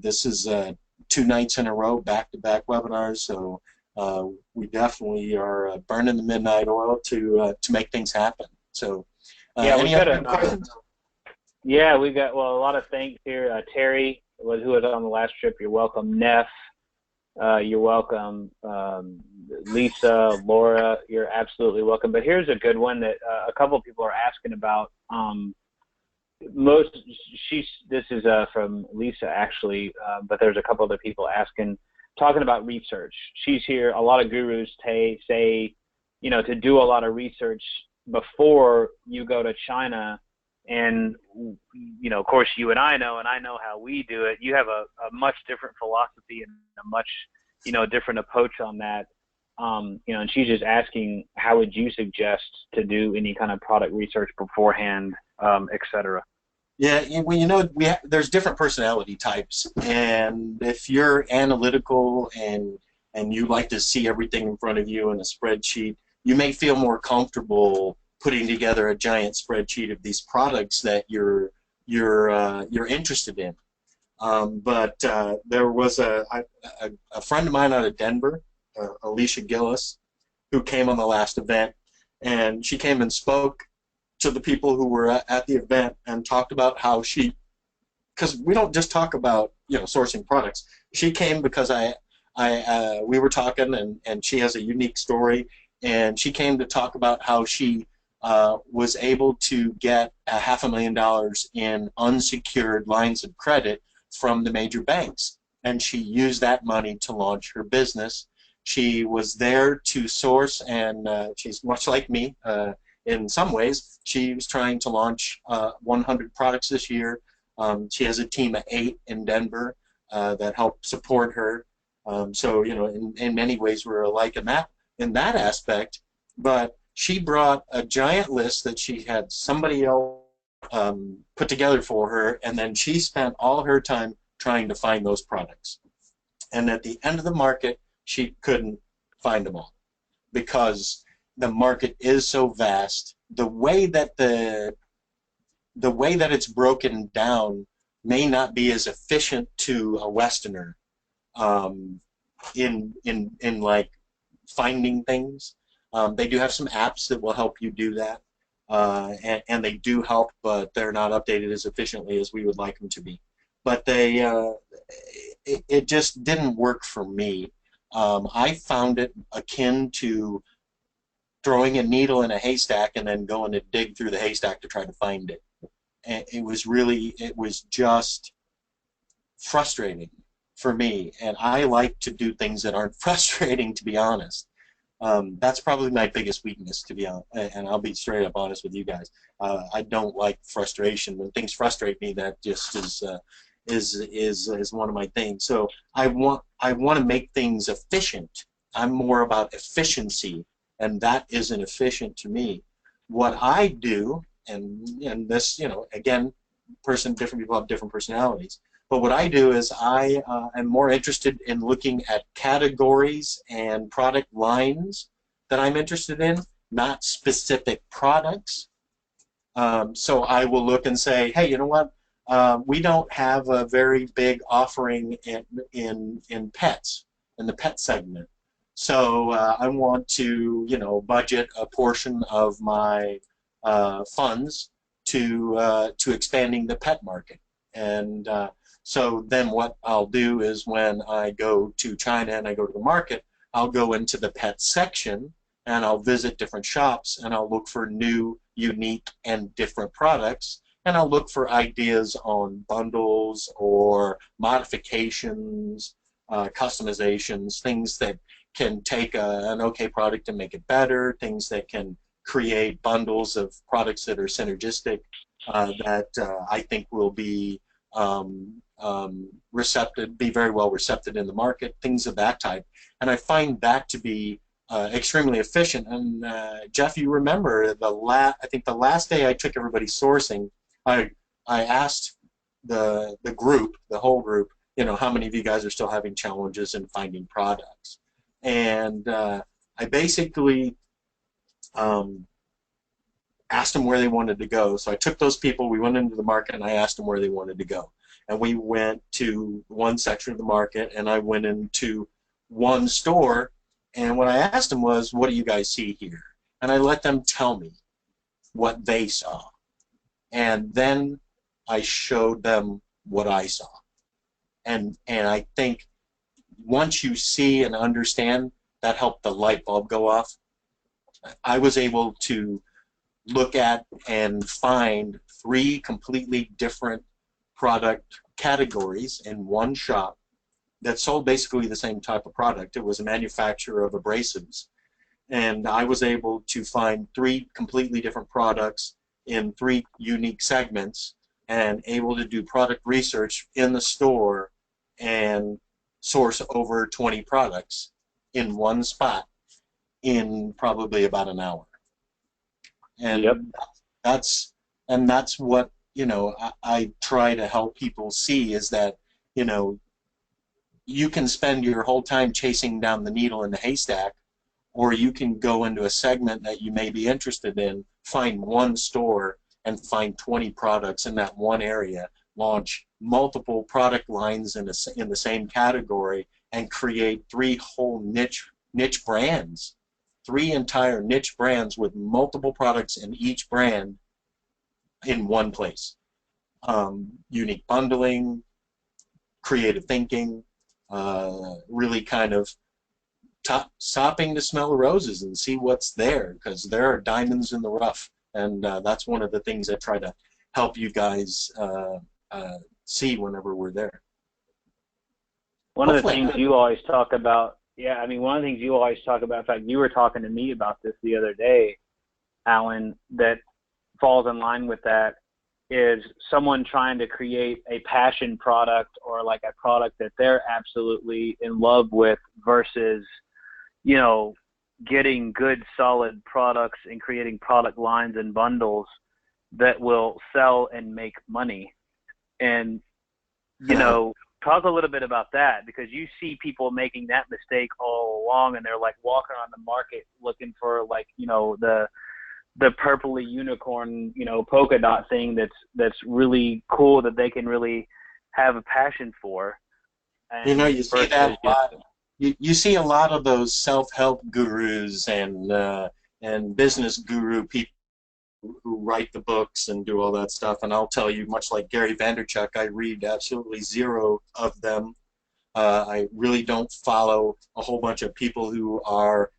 Speaker 2: This is 2 nights in a row, back-to-back webinars, so we definitely are burning the midnight oil to make things happen. So
Speaker 1: yeah,
Speaker 2: any other questions?
Speaker 1: Yeah, we got a lot of thanks here. Terry, who was on the last trip, you're welcome. Neff, you're welcome. Lisa, Laura, you're absolutely welcome. But here's a good one that a couple of people are asking about. This is from Lisa actually, but there's a couple other people talking about research. She's here. A lot of gurus say, you know, to do a lot of research before you go to China. And, you know, of course, you and I know how we do it. You have a much different philosophy and a much, you know, different approach on that. You know, and she's just asking, how would you suggest to do any kind of product research beforehand, et cetera?
Speaker 2: Yeah, well, you know, there's different personality types, and if you're analytical and you like to see everything in front of you in a spreadsheet, you may feel more comfortable putting together a giant spreadsheet of these products that you're interested in. But there was a friend of mine out of Denver, Alicia Gillis, who came on the last event, and she came and spoke to the people who were at the event and talked about how because we don't just talk about, you know, sourcing products. She came because we were talking, and she has a unique story, and she came to talk about how she was able to get $500,000 in unsecured lines of credit from the major banks, and she used that money to launch her business. She was there to source, and she's much like me in some ways. She was trying to launch 100 products this year. She has a team of 8 in Denver that help support her. So, you know, in many ways we're alike in that aspect. But she brought a giant list that she had somebody else put together for her, and then she spent all her time trying to find those products. And at the end of the market, she couldn't find them all because the market is so vast. The way that it's broken down may not be as efficient to a Westerner in like finding things. They do have some apps that will help you do that, and they do help, but they're not updated as efficiently as we would like them to be. But it just didn't work for me. I found it akin to throwing a needle in a haystack and then going to dig through the haystack to try to find it. And it was just frustrating for me, and I like to do things that aren't frustrating, to be honest. That's probably my biggest weakness, to be honest, and I'll be straight up honest with you guys. I don't like frustration. When things frustrate me, that just is one of my things. So I want to make things efficient. I'm more about efficiency, and that isn't efficient to me. What I do, and this, again, different people have different personalities. But what I do is I am more interested in looking at categories and product lines that I'm interested in, not specific products. So I will look and say, hey, you know what? We don't have a very big offering in pets, in the pet segment. So I want to, budget a portion of my funds to expanding the pet market. And so then what I'll do is when I go to China and I go to the market, I'll go into the pet section and I'll visit different shops and I'll look for new, unique, and different products. And I'll look for ideas on bundles or modifications, customizations, things that can take an okay product and make it better, things that can create bundles of products that are synergistic that I think will be be very well receptive in the market, things of that type. And I find that to be extremely efficient. And Jeff, you remember I think the last day I took everybody sourcing, I asked the whole group, how many of you guys are still having challenges in finding products? And I basically asked them where they wanted to go. So I took those people, we went into the market, and I asked them where they wanted to go. And we went to one section of the market, and I went into one store, and what I asked them was, what do you guys see here? And I let them tell me what they saw. And then I showed them what I saw. And I think once you see and understand, that helped the light bulb go off. I was able to look at and find 3 completely different product categories in one shop that sold basically the same type of product. It was a manufacturer of abrasives. And I was able to find 3 completely different products in 3 unique segments and able to do product research in the store and source over 20 products in one spot in probably about an hour. And
Speaker 1: yep.
Speaker 2: that's what I try to help people see, is that you can spend your whole time chasing down the needle in the haystack, or you can go into a segment that you may be interested in, find one store and find 20 products in that one area, launch multiple product lines in the same category, and create 3 whole niche brands. 3 entire niche brands with multiple products in each brand in one place. Unique bundling, creative thinking, really kind of stopping to smell the roses and see what's there, because there are diamonds in the rough. And that's one of the things I try to help you guys see whenever we're there.
Speaker 1: One of the things you always talk about, one of the things you always talk about, in fact, you were talking to me about this the other day, Alan, that falls in line with that, is someone trying to create a passion product or like a product that they're absolutely in love with versus, getting good, solid products and creating product lines and bundles that will sell and make money. And, talk a little bit about that, because you see people making that mistake all along, and they're like walking on the market looking for the purpley unicorn, polka dot thing that's really cool that they can really have a passion for. And
Speaker 2: you see that a lot. You see a lot of those self-help gurus and business guru people who write the books and do all that stuff. And I'll tell you, much like Gary Vaynerchuk, I read absolutely 0 of them. I really don't follow a whole bunch of people who are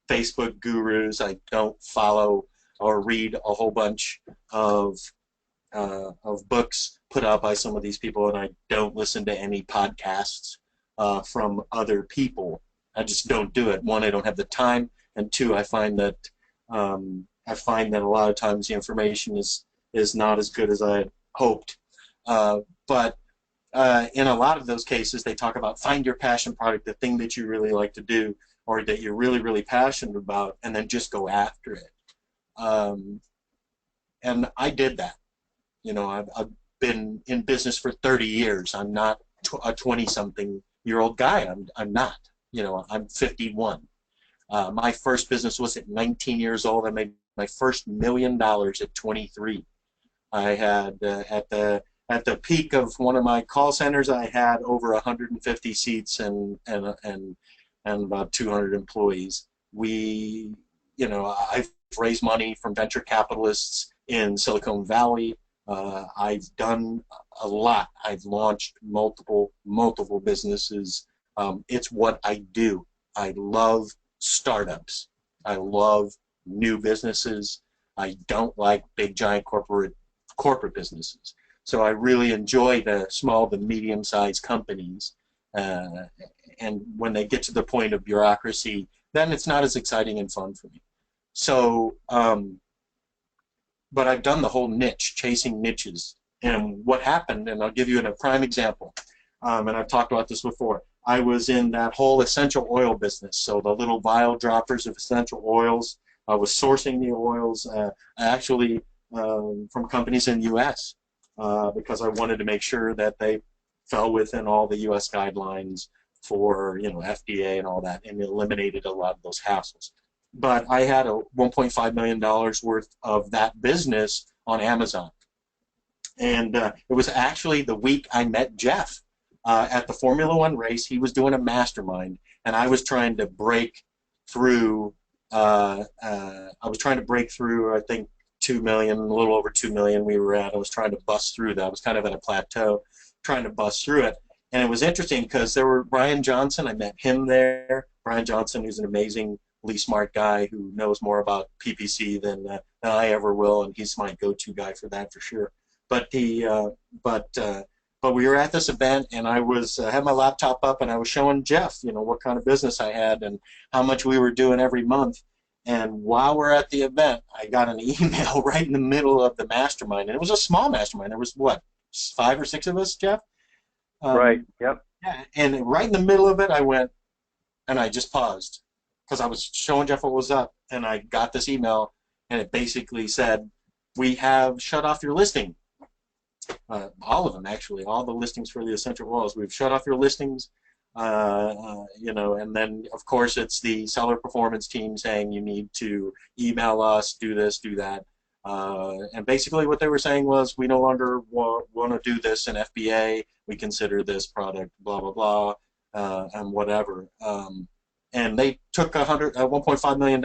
Speaker 2: Facebook gurus. I don't follow or read a whole bunch of books put out by some of these people, and I don't listen to any podcasts from other people. I just don't do it. One, I don't have the time, and two, I find that a lot of times the information is not as good as I had hoped. But in a lot of those cases, they talk about find your passion product, the thing that you really like to do, or that you're really, really passionate about, and then just go after it. And I did that. You know, I've been in business for 30 years. I'm not a 20-something-year-old guy. I'm not. You know, I'm 51. My first business was at 19 years old. I made my first $1 million at 23. I had at the peak of one of my call centers, I had over 150 seats and about 200 employees. You know, I've raised money from venture capitalists in Silicon Valley. I've done a lot. I've launched multiple businesses. It's what I do. I love startups. I love new businesses. I don't like big, giant corporate businesses. So I really enjoy the small to medium-sized companies. And when they get to the point of bureaucracy, then it's not as exciting and fun for me. So, but I've done the whole niche, chasing niches. And what happened, and I'll give you a prime example, and I've talked about this before. I was in that whole essential oil business, so the little vial droppers of essential oils. I was sourcing the oils actually from companies in the U.S. Because I wanted to make sure that they fell within all the U.S. guidelines for, you know, FDA and all that, and eliminated a lot of those hassles. But I had a $1.5 million worth of that business on Amazon. And it was actually the week I met Jeff at the Formula One race. He was doing a mastermind, and I was trying to break through. I think 2 million, a little over 2 million we were at. I was trying to bust through that. I was kind of at a plateau, trying to bust through it. And it was interesting because there were Brian Johnson. I met him there. Brian Johnson, who's an amazingly smart guy who knows more about PPC than I ever will, and he's my go-to guy for that for sure. But but we were at this event, and I was had my laptop up, and I was showing Jeff, you know, what kind of business I had and how much we were doing every month. And while we're at the event, I got an email right in the middle of the mastermind, and it was a small mastermind. There was what, 5 or 6 of us, Jeff?
Speaker 4: Right. Yep.
Speaker 2: Yeah. And right in the middle of it, I went, and I just paused because I was showing Jeff what was up, and I got this email, and it basically said, "We have shut off your listing." All of them, actually, all the listings for the essential oils. We've shut off your listings. You know, and then of course it's the seller performance team saying you need to email us, do this, do that, and basically what they were saying was we no longer want to do this in FBA. We consider this product blah blah blah, and whatever. And they took $1.5 million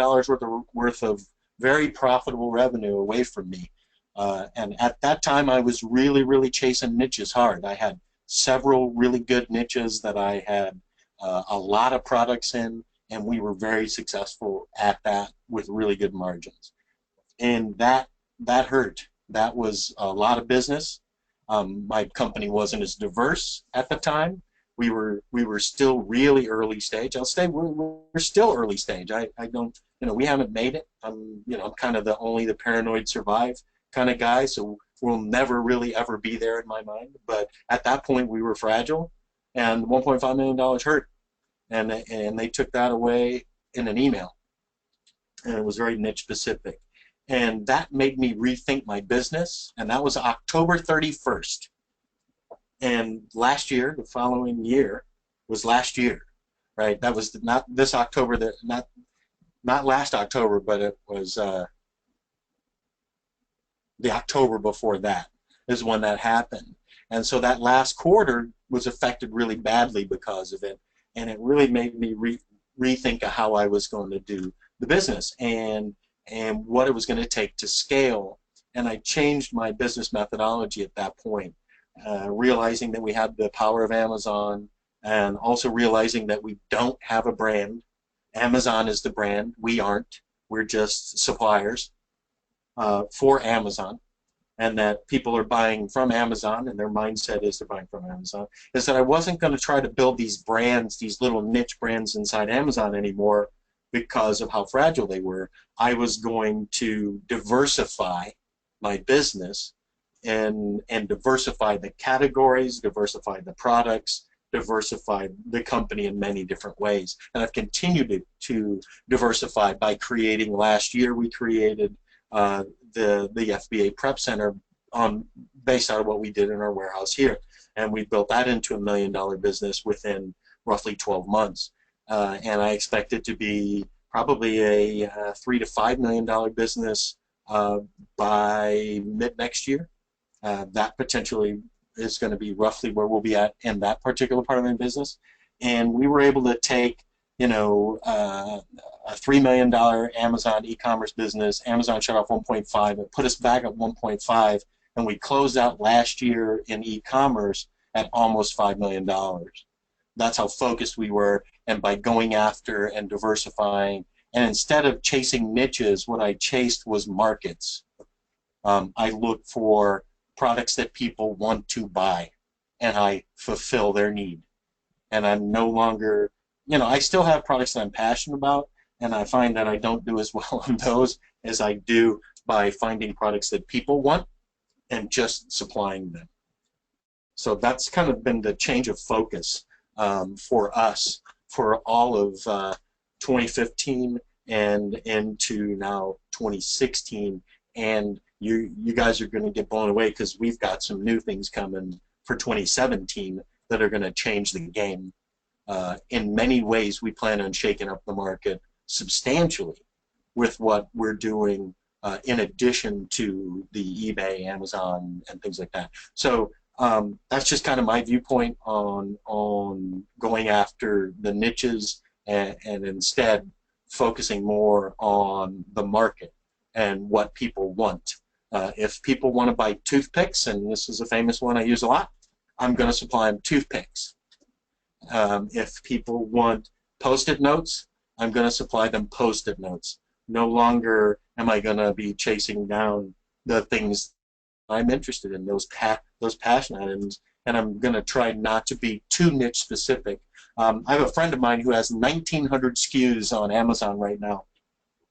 Speaker 2: worth of very profitable revenue away from me. And at that time, I was really chasing niches hard. I had several really good niches that I had a lot of products in, and we were very successful at that with really good margins. And that hurt. That was a lot of business. My company wasn't as diverse at the time. We were still really early stage. I'll say we're still early stage. I don't, you know, we haven't made it. I'm kind of the paranoid survive kind of guy, so we'll never really ever be there in my mind. But at that point, we were fragile, and $1.5 million hurt, and they took that away in an email, and it was very niche specific, and that made me rethink my business. And that was October 31st, and last year, the following year, was last year, right? That was not this October, not last October, but it was. The October before that is when that happened. And so that last quarter was affected really badly because of it, and it really made me rethink of how I was going to do the business and what it was going to take to scale. And I changed my business methodology at that point, realizing that we had the power of Amazon, and also realizing that we don't have a brand. Amazon is the brand. We aren't. We're just suppliers for Amazon, and that people are buying from Amazon, and their mindset is they're buying from Amazon, is that I wasn't going to try to build these brands, these little niche brands inside Amazon anymore because of how fragile they were. I was going to diversify my business and diversify the categories, diversify the products, diversify the company in many different ways. And I've continued to diversify by creating, last year we created the FBA Prep Center based out of what we did in our warehouse here. And we built that into $1 million business within roughly 12 months. And I expect it to be probably a $3 to $5 million business by mid next year. That potentially is going to be roughly where we'll be at in that particular part of my business. And we were able to take, you know, a $3 million Amazon e-commerce business. Amazon shut off 1.5 and put us back at 1.5, and we closed out last year in e-commerce at almost $5 million. That's how focused we were, and by going after and diversifying. And instead of chasing niches, what I chased was markets. I look for products that people want to buy, and I fulfill their need. And I'm no longer, you know, I still have products that I'm passionate about, and I find that I don't do as well on those as I do by finding products that people want and just supplying them. So that's kind of been the change of focus for us for all of 2015 and into now 2016. And you guys are going to get blown away because we've got some new things coming for 2017 that are going to change the game. In many ways, we plan on shaking up the market substantially with what we're doing in addition to the eBay, Amazon, and things like that. So that's just kind of my viewpoint on going after the niches and instead focusing more on the market and what people want. If people want to buy toothpicks, and this is a famous one I use a lot, I'm going to supply them toothpicks. If people want Post-it notes, I'm going to supply them Post-it notes. No longer am I going to be chasing down the things I'm interested in, those passion items, and I'm going to try not to be too niche specific. I have a friend of mine who has 1,900 SKUs on Amazon right now.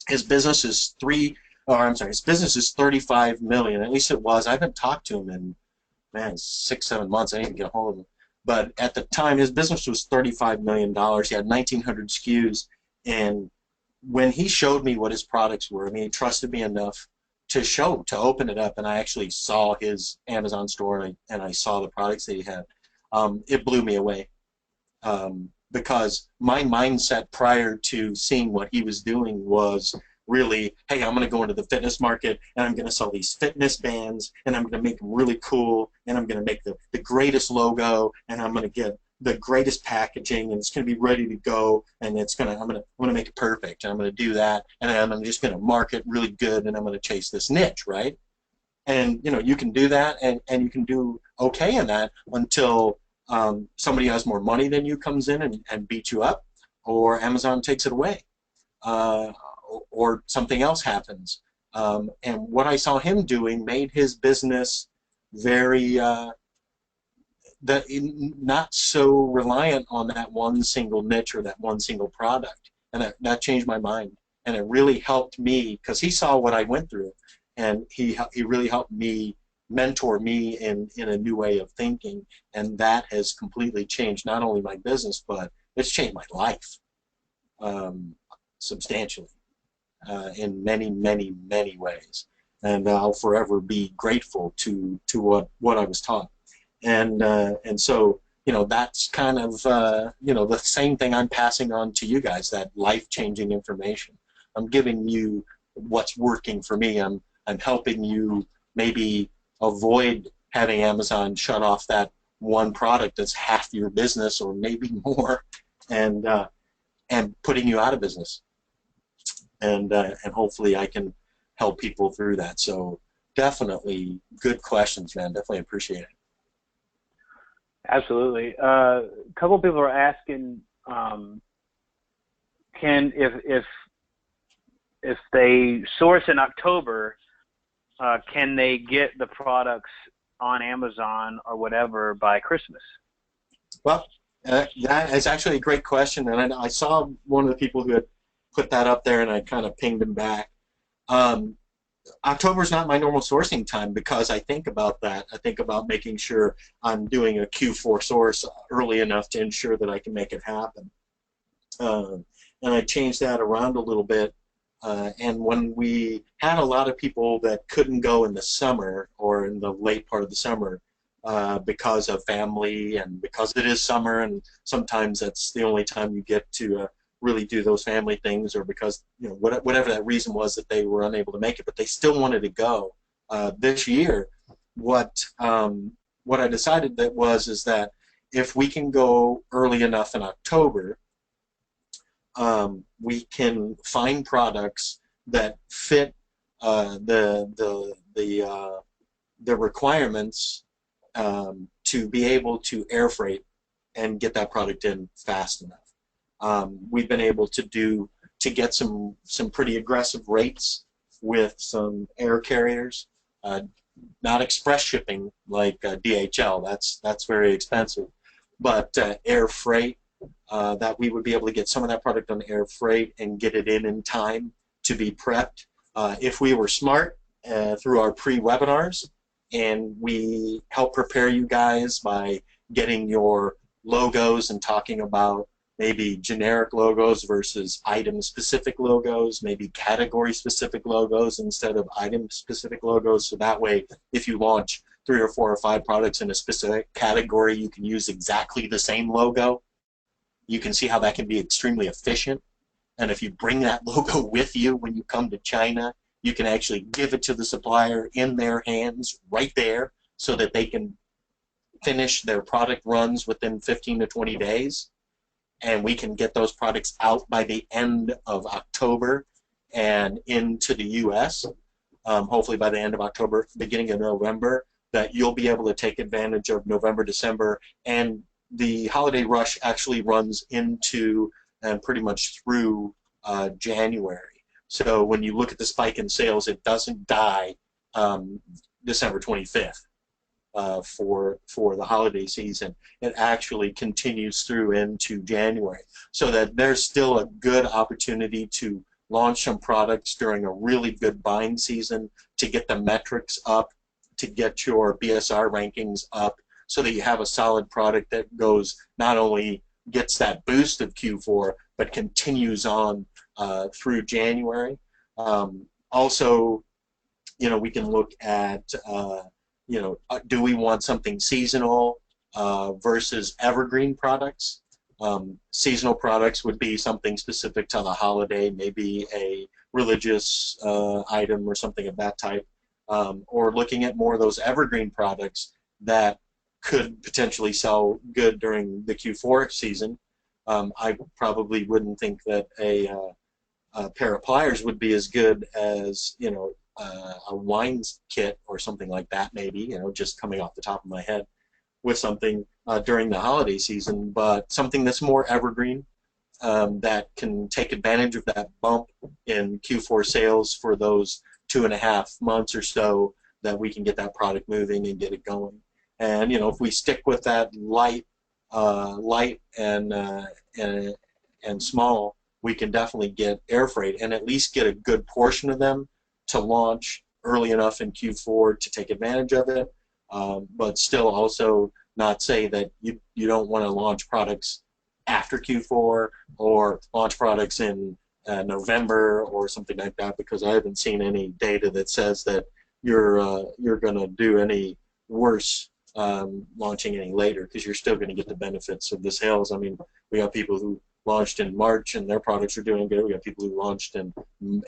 Speaker 2: His business is his business is 35 million. At least it was. I haven't talked to him in, man, 6-7 months. I didn't even get a hold of him. But at the time, his business was $35 million. He had 1,900 SKUs, and when he showed me what his products were, I mean, he trusted me enough to open it up, and I actually saw his Amazon store, and I saw the products that he had. It blew me away because my mindset prior to seeing what he was doing was really, hey, I'm going to go into the fitness market, and I'm going to sell these fitness bands, and I'm going to make them really cool, and I'm going to make the greatest logo, and I'm going to get the greatest packaging, and it's going to be ready to go, and I'm going to make it perfect, and I'm going to do that, and I'm just going to market really good, and I'm going to chase this niche, right? And you know, you can do that, and you can do okay in that until somebody who has more money than you comes in and beats you up, or Amazon takes it away, or something else happens. And what I saw him doing made his business very not so reliant on that one single niche or that one single product, and that changed my mind, and it really helped me because he saw what I went through, and he really helped me, mentor me in a new way of thinking, and that has completely changed not only my business, but it's changed my life substantially in many, many, many ways, and I'll forever be grateful to what I was taught. And so, you know, that's kind of, you know, the same thing I'm passing on to you guys, that life-changing information. I'm giving you what's working for me. I'm helping you maybe avoid having Amazon shut off that one product that's half your business or maybe more, and putting you out of business. And hopefully I can help people through that. So definitely good questions, man. Definitely appreciate it.
Speaker 1: Absolutely. A couple people are asking, can if they source in October, can they get the products on Amazon or whatever by Christmas?
Speaker 2: Well, that is actually a great question, and I saw one of the people who had put that up there, and I kind of pinged him back. October is not my normal sourcing time because I think about that. I think about making sure I'm doing a Q4 source early enough to ensure that I can make it happen. And I changed that around a little bit. And when we had a lot of people that couldn't go in the summer or in the late part of the summer because of family and because it is summer and sometimes that's the only time you get to really do those family things, or because whatever that reason was that they were unable to make it, but they still wanted to go. This year, what I decided is that if we can go early enough in October, we can find products that fit the requirements to be able to air freight and get that product in fast enough. We've been able to get some pretty aggressive rates with some air carriers, not express shipping like DHL. That's very expensive, but air freight. That we would be able to get some of that product on air freight and get it in time to be prepped. If we were smart through our pre-webinars, and we help prepare you guys by getting your logos and talking about maybe generic logos versus item-specific logos, maybe category-specific logos instead of item-specific logos, so that way if you launch 3 or 4 or 5 products in a specific category, you can use exactly the same logo. You can see how that can be extremely efficient. And if you bring that logo with you when you come to China, you can actually give it to the supplier in their hands right there so that they can finish their product runs within 15 to 20 days. And we can get those products out by the end of October and into the U.S. Hopefully by the end of October, beginning of November, that you'll be able to take advantage of November, December, and the holiday rush actually runs into and pretty much through January. So when you look at the spike in sales, it doesn't die December 25th for the holiday season. It actually continues through into January. So that there's still a good opportunity to launch some products during a really good buying season, to get the metrics up, to get your BSR rankings up, so that you have a solid product that goes, not only gets that boost of Q4, but continues on through January. Also, we can look at, do we want something seasonal versus evergreen products? Seasonal products would be something specific to the holiday, maybe a religious item or something of that type, or looking at more of those evergreen products that could potentially sell good during the Q4 season. I probably wouldn't think that a pair of pliers would be as good as a wines kit or something like that, maybe, just coming off the top of my head with something during the holiday season, but something that's more evergreen, that can take advantage of that bump in Q4 sales for those 2.5 months or so, that we can get that product moving and get it going. And if we stick with that light and small, we can definitely get air freight and at least get a good portion of them to launch early enough in Q4 to take advantage of it, but still also not say that you don't want to launch products after Q4 or launch products in November or something like that, because I haven't seen any data that says that you're going to do any worse launching any later, because you're still going to get the benefits of the sales. I mean, we got people who launched in March and their products are doing good. We got people who launched in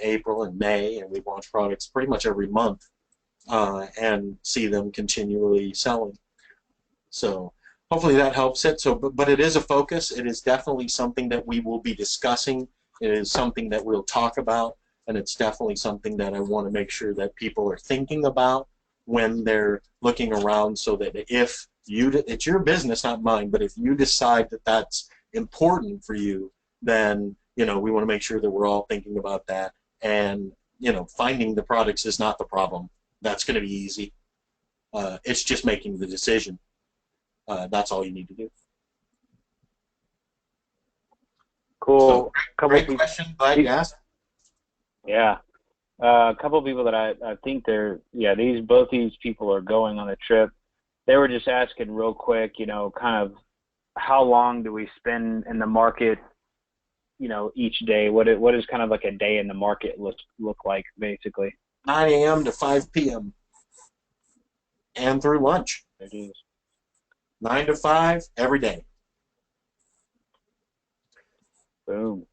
Speaker 2: April and May, and we launch products pretty much every month and see them continually selling. So hopefully that helps it. So, but it is a focus. It is definitely something that we will be discussing. It is something that we'll talk about, and it's definitely something that I want to make sure that people are thinking about when they're looking around, so that if it's your business, not mine, but if you decide that that's important for you, then you know, we want to make sure that we're all thinking about that. And, you know, finding the products is not the problem. That's going to be easy. It's just making the decision. That's all you need to do.
Speaker 1: Cool.
Speaker 2: So, great question. Glad you asked.
Speaker 1: Yeah. A couple of people that I think both these people are going on a trip. They were just asking real quick, you know, kind of how long do we spend in the market, you know, each day? What is kind of like a day in the market look like, basically?
Speaker 2: 9 a.m. to 5 p.m. and through lunch.
Speaker 1: It is
Speaker 2: 9 to 5 every day.
Speaker 1: Boom.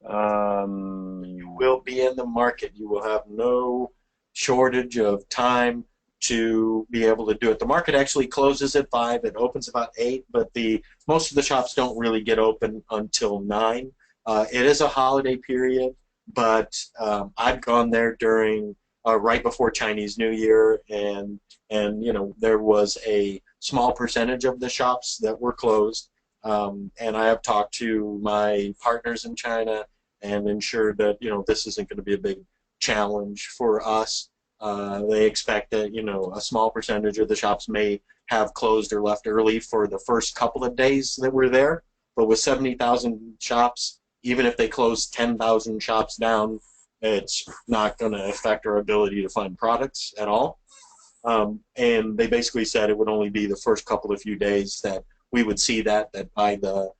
Speaker 2: You will be in the market. You will have no shortage of time to be able to do it. The market actually closes at 5. It opens about 8, but most of the shops don't really get open until 9. It is a holiday period, but I've gone there during right before Chinese New Year, and you know, there was a small percentage of the shops that were closed. And I have talked to my partners in China and ensured that, you know, this isn't going to be a big challenge for us. They expect that, you know, a small percentage of the shops may have closed or left early for the first couple of days that we're there. But with 70,000 shops, even if they close 10,000 shops down, it's not going to affect our ability to find products at all. And they basically said it would only be the first couple of few days that we would see that by the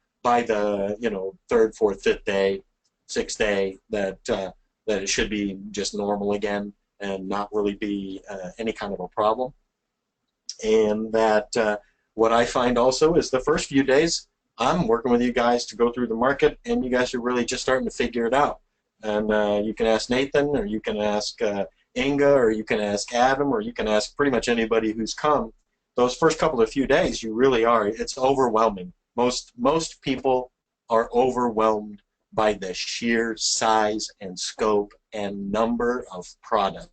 Speaker 2: you know, 3rd, 4th, 5th day, 6th day, that it should be just normal again and not really be any kind of a problem. And that what I find also is the first few days I'm working with you guys to go through the market, and you guys are really just starting to figure it out. And you can ask Nathan, or you can ask Inga, or you can ask Adam, or you can ask pretty much anybody who's come. Those first couple of few days, you really are. It's overwhelming. Most people are overwhelmed by the sheer size and scope and number of products.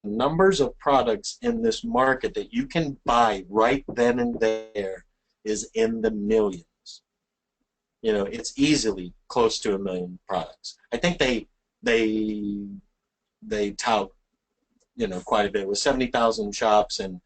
Speaker 2: Numbers of products in this market that you can buy right then and there is in the millions. You know, it's easily close to 1 million products. I think they tout, you know, quite a bit. With 70,000 shops and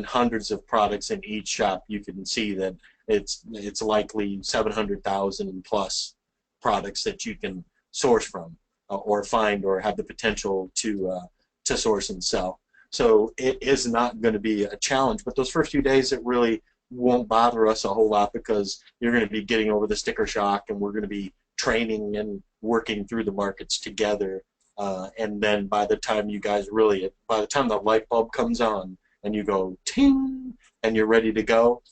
Speaker 2: hundreds of products in each shop, you can see that it's likely 700,000 plus products that you can source from or find or have the potential to source and sell. So it is not going to be a challenge. But those first few days, it really won't bother us a whole lot because you're going to be getting over the sticker shock, and we're going to be training and working through the markets together. And then by the time by the time the light bulb comes on and you go ting and you're ready to go,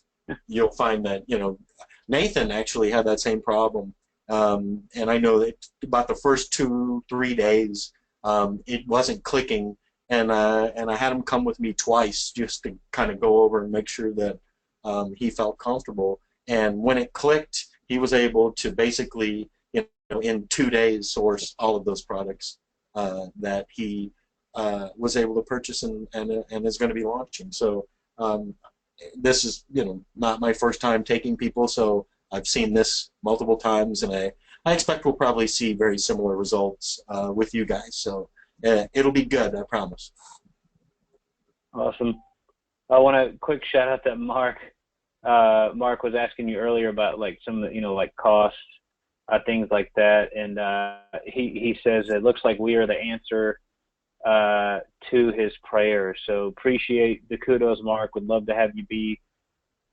Speaker 2: you'll find that, you know, Nathan actually had that same problem. And I know that about the first 2-3 days, it wasn't clicking, and I had him come with me twice just to kind of go over and make sure that he felt comfortable. And when it clicked, he was able to basically, you know, in 2 days source all of those products that he was able to purchase and is going to be launching. So this is, you know, not my first time taking people, so I've seen this multiple times, and I expect we'll probably see very similar results with you guys. So it'll be good, I promise.
Speaker 1: Awesome. I want a quick shout out to Mark. Mark was asking you earlier about like some of the, you know, like costs, things like that, and he says it looks like we are the answer to his prayers. So appreciate the kudos, Mark. Would love to have you be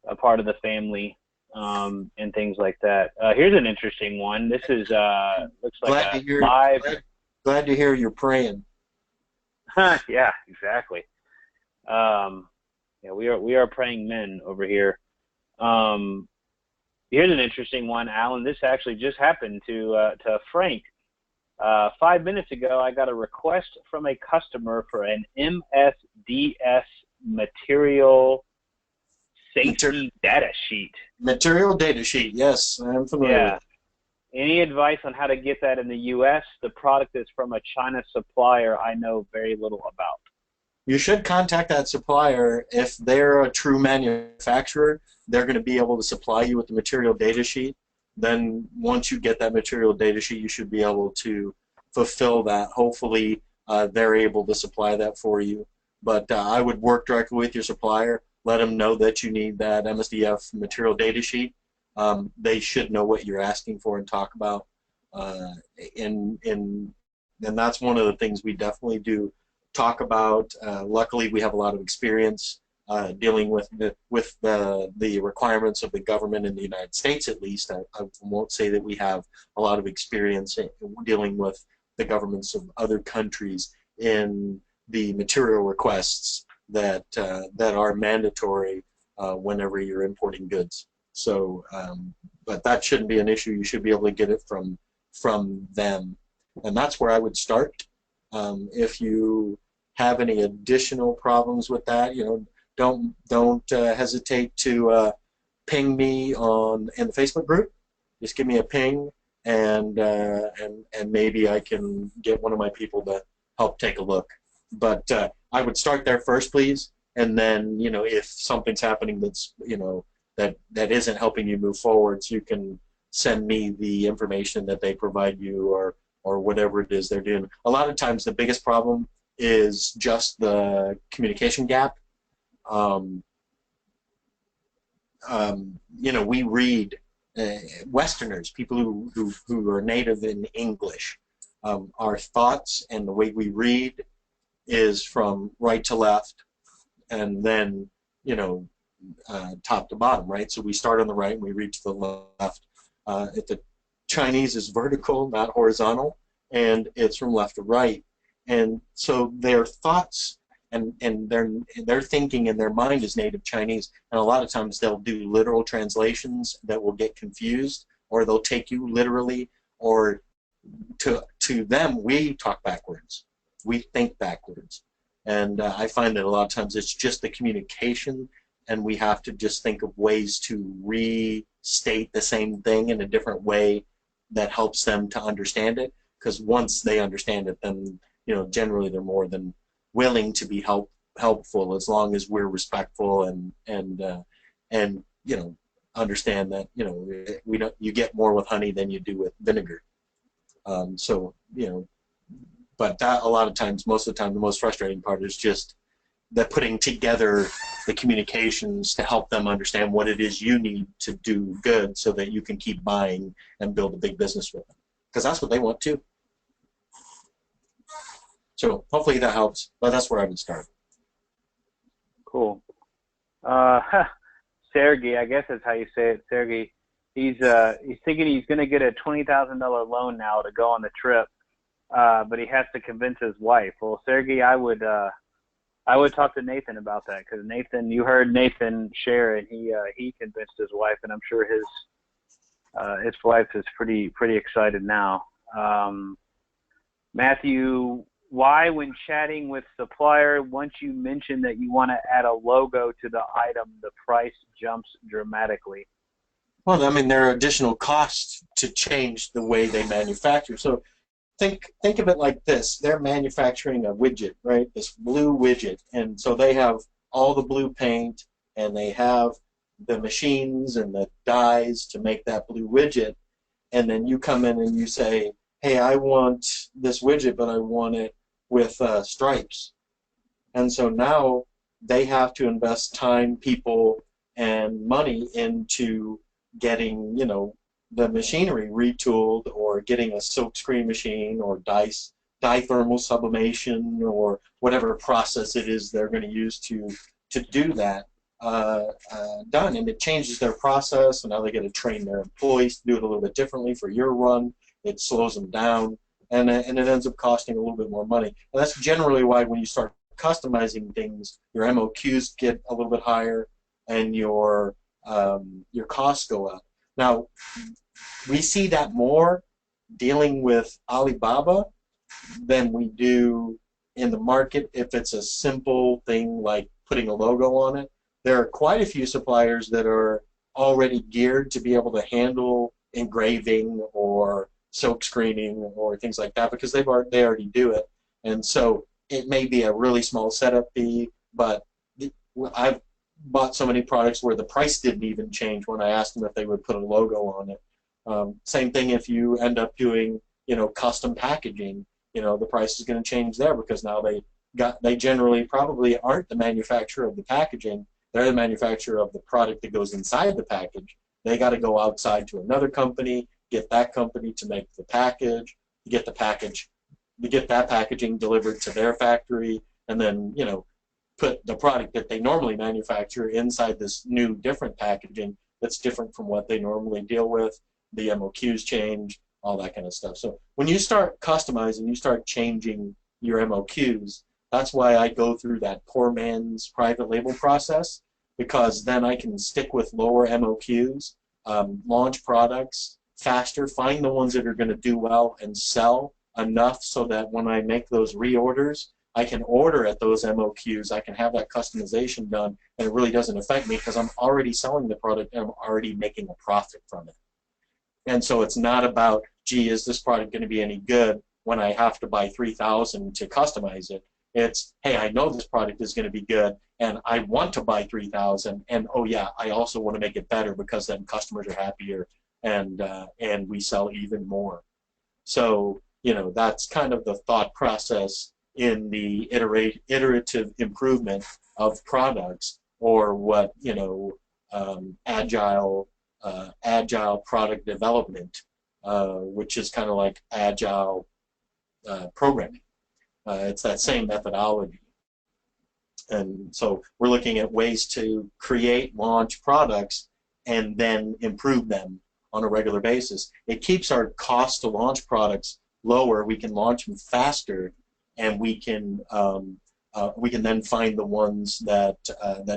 Speaker 1: a part of the family and things like that. Here's an interesting one. This is looks like a live.
Speaker 2: Glad to hear you're praying.
Speaker 1: Yeah, exactly. Yeah, we are praying men over here. Here's an interesting one, Alan. This actually just happened to Frank. 5 minutes ago, I got a request from a customer for an MSDS material safety data sheet.
Speaker 2: Material data sheet, yes, I'm familiar.
Speaker 1: Yeah. Any advice on how to get that in the U.S.? The product is from a China supplier I know very little about.
Speaker 2: You should contact that supplier. If they're a true manufacturer, they're going to be able to supply you with the material data sheet. then once you get that material data sheet, you should be able to fulfill that. Hopefully, they're able to supply that for you. But I would work directly with your supplier, let them know that you need that MSDF material data sheet. They should know what you're asking for and talk about. And that's one of the things we definitely do talk about. Luckily, we have a lot of experience dealing with the requirements of the government in the United States, at least. I won't say that we have a lot of experience in dealing with the governments of other countries in the material requests that are mandatory whenever you're importing goods. So, but that shouldn't be an issue. You should be able to get it from them, and that's where I would start. If you have any additional problems with that, don't hesitate to ping me in the Facebook group. Just give me a ping, and maybe I can get one of my people to help take a look. But I would start there first, please, and then if something's happening that's that isn't helping you move forwards, you can send me the information that they provide you or whatever it is they're doing. A lot of times the biggest problem is just the communication gap. We read Westerners, people who are native in English. Our thoughts and the way we read is from right to left, and then top to bottom, right? So we start on the right and we read to the left. If the Chinese is vertical, not horizontal, and it's from left to right. And so their thoughts and their thinking and their mind is native Chinese, and a lot of times they'll do literal translations that will get confused, or they'll take you literally, or to them we talk backwards, we think backwards, and I find that a lot of times it's just the communication, and we have to just think of ways to restate the same thing in a different way that helps them to understand it, because once they understand it, then generally they're more than willing to be helpful, as long as we're respectful and understand that you get more with honey than you do with vinegar. But that a lot of times, most of the time, the most frustrating part is just the putting together the communications to help them understand what it is you need to do good, so that you can keep buying and build a big business with them, because that's what they want too. So hopefully that helps, but that's where I would start.
Speaker 1: Cool. Sergey, I guess that's how you say it. Sergey, he's thinking he's going to get a $20,000 loan now to go on the trip, but he has to convince his wife. Well, Sergey, I would talk to Nathan about that, because Nathan, you heard Nathan share it. He convinced his wife, and I'm sure his wife is pretty excited now. Matthew, why, when chatting with supplier, once you mention that you want to add a logo to the item, the price jumps dramatically?
Speaker 2: Well, I mean, there are additional costs to change the way they manufacture. So think of it like this. They're manufacturing a widget, right? This blue widget. And so they have all the blue paint, and they have the machines and the dyes to make that blue widget. And then you come in and you say, hey, I want this widget, but I want it with stripes. And so now they have to invest time, people, and money into getting, the machinery retooled, or getting a silk screen machine, or dye thermal sublimation, or whatever process it is they're going to use to do that done. And it changes their process, and now they got to train their employees to do it a little bit differently for your run. It slows them down, and it ends up costing a little bit more money. And that's generally why when you start customizing things, your MOQs get a little bit higher, and your costs go up. Now, we see that more dealing with Alibaba than we do in the market if it's a simple thing like putting a logo on it. There are quite a few suppliers that are already geared to be able to handle engraving or silk screening or things like that, because they already do it. And so it may be a really small setup fee, but I've bought so many products where the price didn't even change when I asked them if they would put a logo on it. Same thing if you end up doing, custom packaging. The price is going to change there because now they generally probably aren't the manufacturer of the packaging. They're the manufacturer of the product that goes inside the package. They got to go outside to another company, get that company to make the package, get that packaging delivered to their factory, and then, put the product that they normally manufacture inside this new different packaging that's different from what they normally deal with. The MOQs change, all that kind of stuff. So when you start customizing, you start changing your MOQs. That's why I go through that poor man's private label process, because then I can stick with lower MOQs, launch products faster, find the ones that are going to do well and sell enough so that when I make those reorders, I can order at those MOQs, I can have that customization done, and it really doesn't affect me because I'm already selling the product and I'm already making a profit from it. And so it's not about, gee, is this product going to be any good when I have to buy 3,000 to customize it. It's, hey, I know this product is going to be good, and I want to buy 3,000, and oh yeah, I also want to make it better because then customers are happier, and we sell even more. So that's kind of the thought process in the iterative improvement of products, or what agile product development, which is kind of like agile programming. It's that same methodology. And so we're looking at ways to create, launch products, and then improve them on a regular basis. It keeps our cost to launch products lower. We can launch them faster, and we can then find the ones that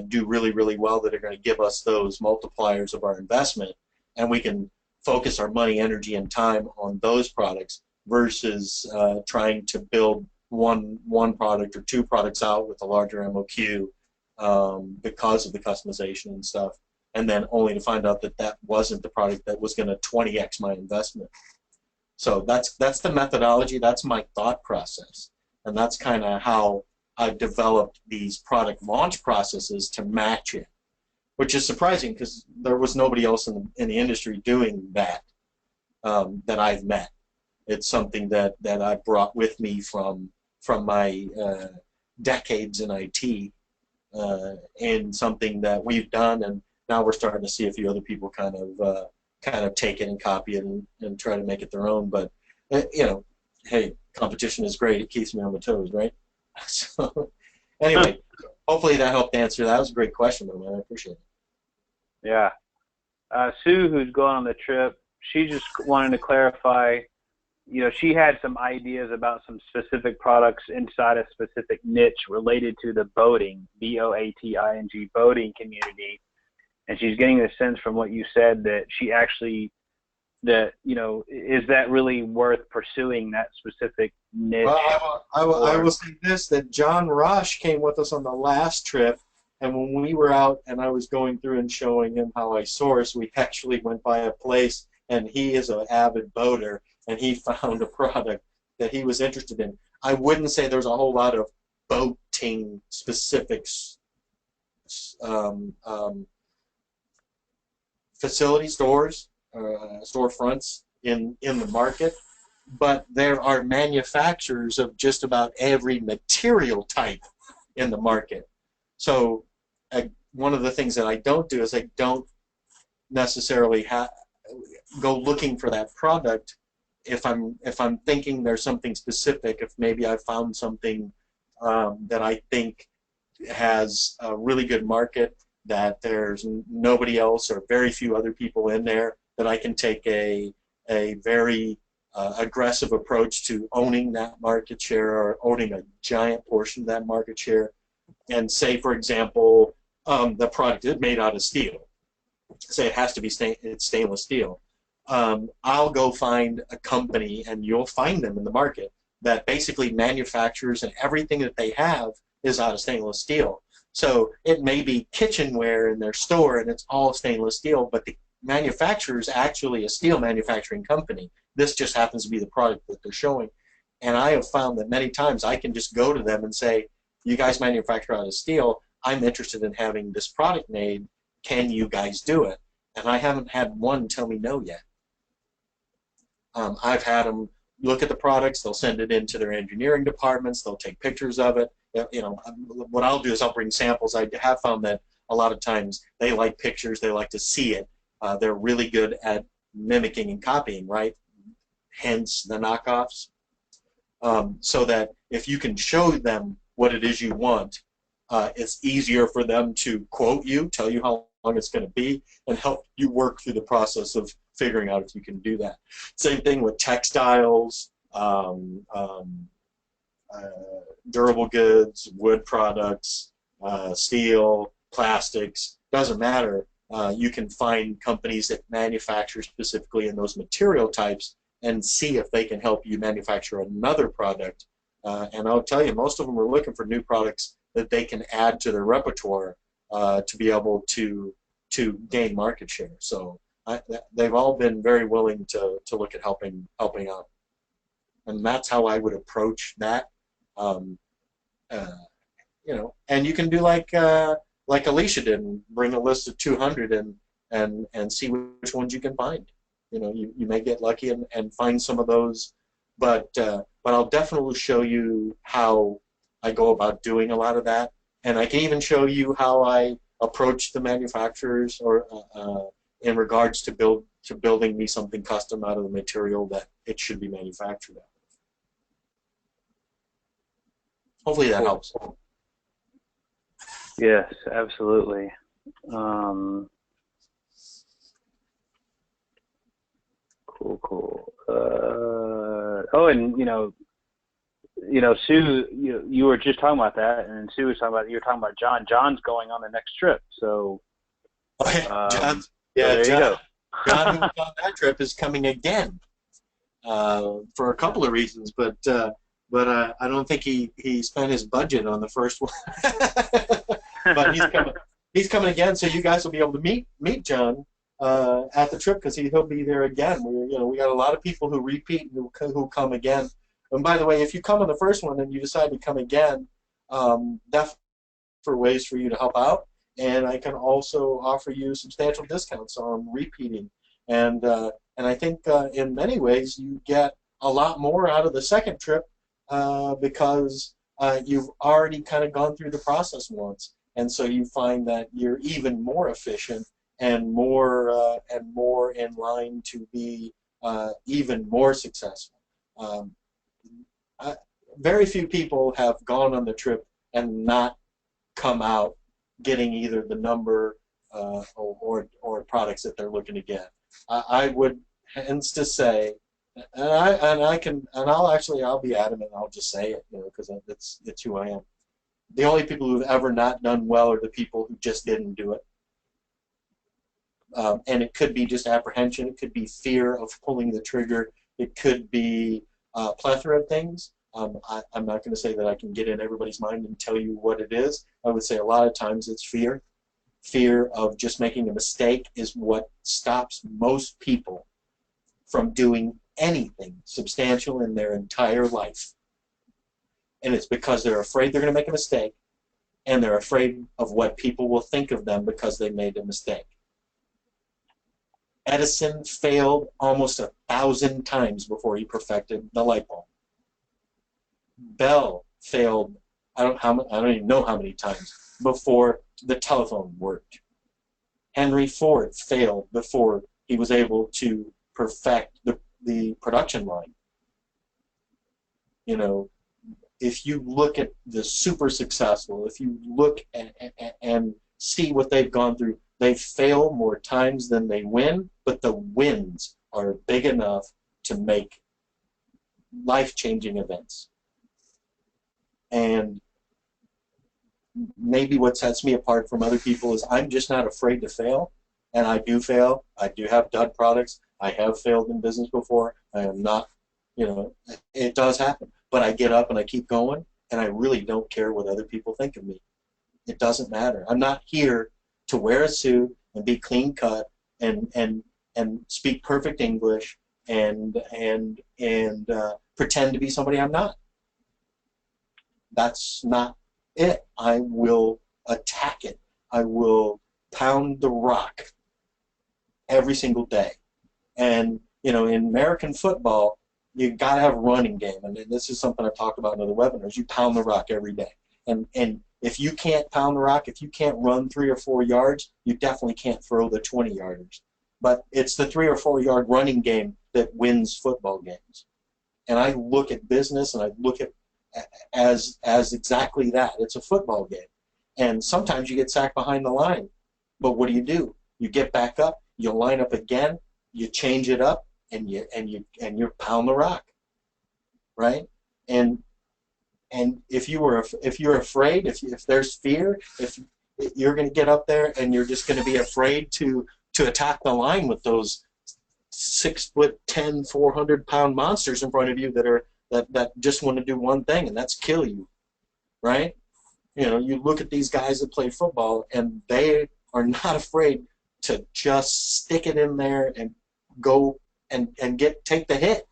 Speaker 2: do really, really well, that are going to give us those multipliers of our investment, and we can focus our money, energy, and time on those products versus trying to build one product or two products out with a larger MOQ because of the customization and stuff, and then only to find out that that wasn't the product that was going to 20x my investment. So that's the methodology, that's my thought process, and that's kind of how I've developed these product launch processes to match it, which is surprising because there was nobody else in the industry doing that that I've met. It's something that I brought with me from my decades in IT, and something that we've done, and now we're starting to see a few other people kind of take it and copy it and try to make it their own. But hey, competition is great. It keeps me on my toes, right? So anyway, hopefully that helped answer that. That was a great question, though, man. I appreciate it.
Speaker 1: Yeah. Sue, who's going on the trip, she just wanted to clarify. She had some ideas about some specific products inside a specific niche related to the boating, B-O-A-T-I-N-G, boating community. And she's getting the sense from what you said that she actually, is that really worth pursuing that specific niche?
Speaker 2: Well, I will say this, that John Rush came with us on the last trip, and when we were out and I was going through and showing him how I source, we actually went by a place, and he is an avid boater, and he found a product that he was interested in. I wouldn't say there's a whole lot of boating specifics facility stores, storefronts in the market, but there are manufacturers of just about every material type in the market. So one of the things that I don't do is I don't necessarily go looking for that product if I'm thinking there's something specific. If maybe I found something that I think has a really good market, that there's nobody else or very few other people in there, that I can take a very aggressive approach to owning that market share, or owning a giant portion of that market share. And say, for example, the product is made out of steel. Say it has to be it's stainless steel. I'll go find a company, and you'll find them in the market, that basically manufactures, and everything that they have is out of stainless steel. So it may be kitchenware in their store, and it's all stainless steel, but the manufacturer is actually a steel manufacturing company. This just happens to be the product that they're showing. And I have found that many times I can just go to them and say, you guys manufacture out of steel, I'm interested in having this product made, can you guys do it? And I haven't had one tell me no yet. I've had them look at the products. They'll send it into their engineering departments. They'll take pictures of it. You know, what I'll do is I'll bring samples. I have found that a lot of times they like pictures. They like to see it. They're really good at mimicking and copying, right? Hence the knockoffs. So that if you can show them what it is you want, it's easier for them to quote you, tell you how long it's going to be, and help you work through the process of figuring out if you can do that. Same thing with textiles, durable goods, wood products, steel, plastics, doesn't matter. You can find companies that manufacture specifically in those material types and see if they can help you manufacture another product. And I'll tell you, most of them are looking for new products that they can add to their repertoire to be able to gain market share. So they've all been very willing to look at helping out. And that's how I would approach that. You know, and you can do like Alicia did, and bring a list of 200 and see which ones you can find. You know, you may get lucky and find some of those, but I'll definitely show you how I go about doing a lot of that, and I can even show you how I approach the manufacturers or in regards to building me something custom out of the material that it should be manufactured out of. Hopefully that helps.
Speaker 1: Yes, absolutely. Cool. Oh, and you know, Sue, you were just talking about that, and Sue was talking about, you were talking about John. John's going on the next trip, so.
Speaker 2: Okay, John.
Speaker 1: Yeah, so there you go.
Speaker 2: John, who was on that trip, is coming again for a couple of reasons, but I don't think he spent his budget on the first one. But he's coming again, so you guys will be able to meet John at the trip, because he'll be there again. We got a lot of people who repeat and who come again. And by the way, if you come on the first one and you decide to come again, that's for ways for you to help out. And I can also offer you substantial discounts on repeating. And I think in many ways you get a lot more out of the second trip because you've already kind of gone through the process once. And so you find that you're even more efficient and more in line to be even more successful. Very few people have gone on the trip and not come out getting either the number or products that they're looking to get. I would hence to say, I'll be adamant. I'll just say it, because it's who I am. The only people who've ever not done well are the people who just didn't do it. And it could be just apprehension. It could be fear of pulling the trigger. It could be a plethora of things. I'm not going to say that I can get in everybody's mind and tell you what it is. I would say a lot of times it's fear. Fear of just making a mistake is what stops most people from doing anything substantial in their entire life. And it's because they're afraid they're going to make a mistake, and they're afraid of what people will think of them because they made a mistake. Edison failed almost 1,000 times before he perfected the light bulb. Bell failed, I don't even know how many times before the telephone worked. Henry Ford failed before he was able to perfect the production line. If you look at the super successful, if you look and see what they've gone through, they fail more times than they win, but the wins are big enough to make life-changing events. And maybe what sets me apart from other people is I'm just not afraid to fail, and I do fail. I do have dud products. I have failed in business before. I am not, it does happen. But I get up and I keep going, and I really don't care what other people think of me. It doesn't matter. I'm not here to wear a suit and be clean cut and speak perfect English and pretend to be somebody I'm not. That's not it. I will attack it. I will pound the rock every single day. And in American football, you got to have a running game, and this is something I've talked about in other webinars. You pound the rock every day, and if you can't pound the rock, if you can't run 3 or 4 yards, you definitely can't throw the 20-yarders. But it's the 3 or 4 yard running game that wins football games. And I look at business, and I look at as exactly that. It's a football game, and sometimes you get sacked behind the line, but what do? You get back up, you line up again, you change it up, and you pound the rock, right? And if you're afraid, if there's fear, if you're going to get up there and you're just going to be afraid to attack the line with those 6'10", 400-pound monsters in front of you that just want to do one thing, and that's kill you, right? You look at these guys that play football, and they are not afraid to just stick it in there and go and take the hit.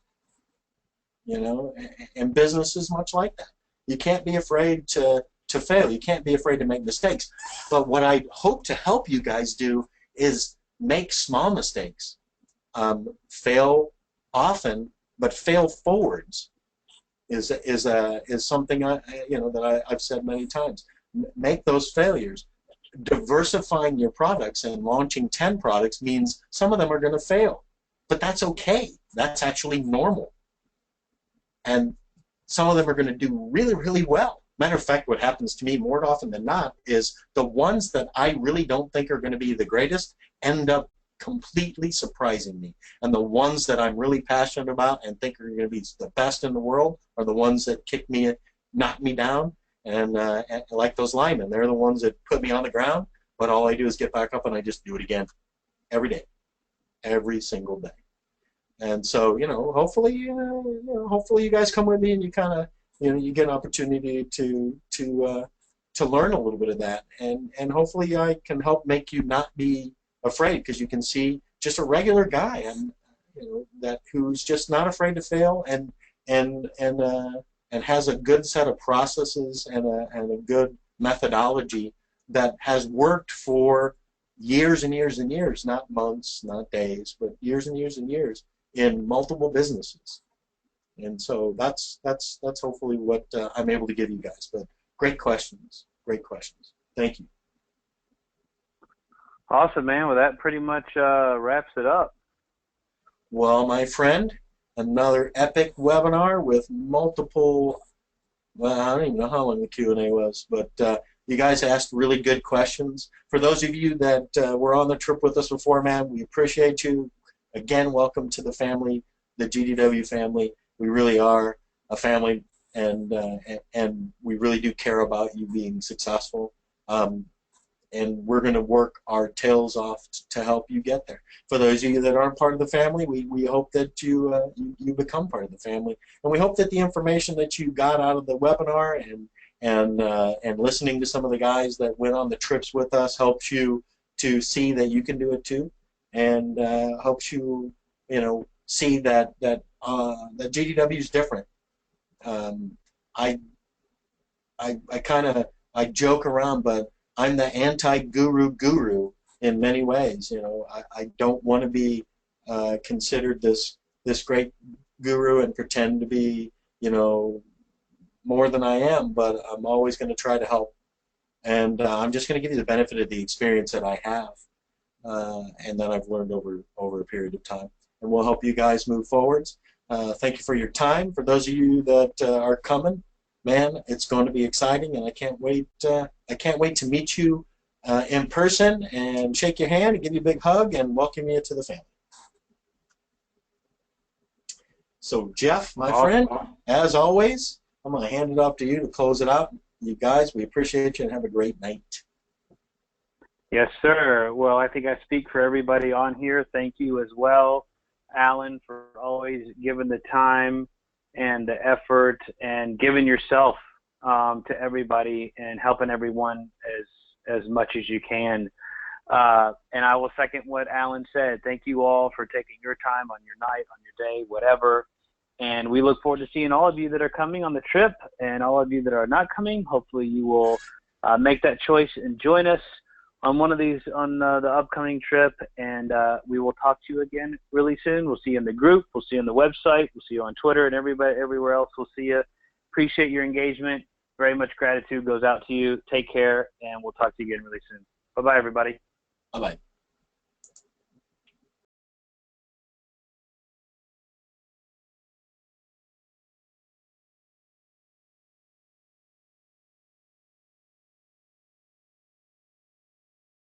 Speaker 2: And business is much like that. You can't be afraid to fail. You can't be afraid to make mistakes. But what I hope to help you guys do is make small mistakes. Fail often, but fail forwards is something that I've said many times. Make those failures. Diversifying your products and launching 10 products means some of them are going to fail, but that's okay. That's actually normal. And some of them are going to do really, really well. Matter of fact, what happens to me more often than not is the ones that I really don't think are going to be the greatest end up completely surprising me. And the ones that I'm really passionate about and think are going to be the best in the world are the ones that knock me down, and like those linemen. They're the ones that put me on the ground, but all I do is get back up and I just do it again every day, every single day. And so, hopefully you guys come with me and you kind of, you get an opportunity to learn a little bit of that, and hopefully I can help make you not be afraid, because you can see just a regular guy and who's just not afraid to fail and has a good set of processes and a good methodology that has worked for years and years and years, not months, not days, but years and years and years in multiple businesses. And so that's hopefully what I'm able to give you guys. But great questions. Thank you.
Speaker 1: Awesome, man. Well, that pretty much wraps it up.
Speaker 2: Well, my friend, another epic webinar with multiple, well, I don't even know how long the Q&A was, but you guys asked really good questions. For those of you that were on the trip with us before, man, we appreciate you. Again, welcome to the family, the GDW family. We really are a family, and we really do care about you being successful. And we're going to work our tails off to help you get there. For those of you that aren't part of the family, we hope that you become part of the family, and we hope that the information that you got out of the webinar and listening to some of the guys that went on the trips with us helps you to see that you can do it too, and helps you see that GDW is different. I joke around, but I'm the anti-guru in many ways. I don't want to be considered this great guru and pretend to be more than I am, but I'm always going to try to help. And I'm just going to give you the benefit of the experience that I have and that I've learned over a period of time. And we'll help you guys move forwards. Thank you for your time. For those of you that are coming, man, it's going to be exciting, and I can't wait to meet you in person and shake your hand and give you a big hug and welcome you to the family. So, Jeff, my friend, as always, I'm going to hand it off to you to close it out. You guys, we appreciate you and have a great night.
Speaker 1: Yes, sir. Well, I think I speak for everybody on here. Thank you as well, Alan, for always giving the time and the effort and giving yourself to everybody and helping everyone as much as you can. And I will second what Alan said. Thank you all for taking your time on your night, on your day, whatever. And we look forward to seeing all of you that are coming on the trip, and all of you that are not coming. Hopefully you will make that choice and join us. on one of these on the upcoming trip, and we will talk to you again really soon. We'll see you in the group. We'll see you on the website. We'll see you on Twitter and everywhere else. We'll see you. Appreciate your engagement. Very much gratitude goes out to you. Take care, and we'll talk to you again really soon. Bye-bye, everybody.
Speaker 2: Bye-bye.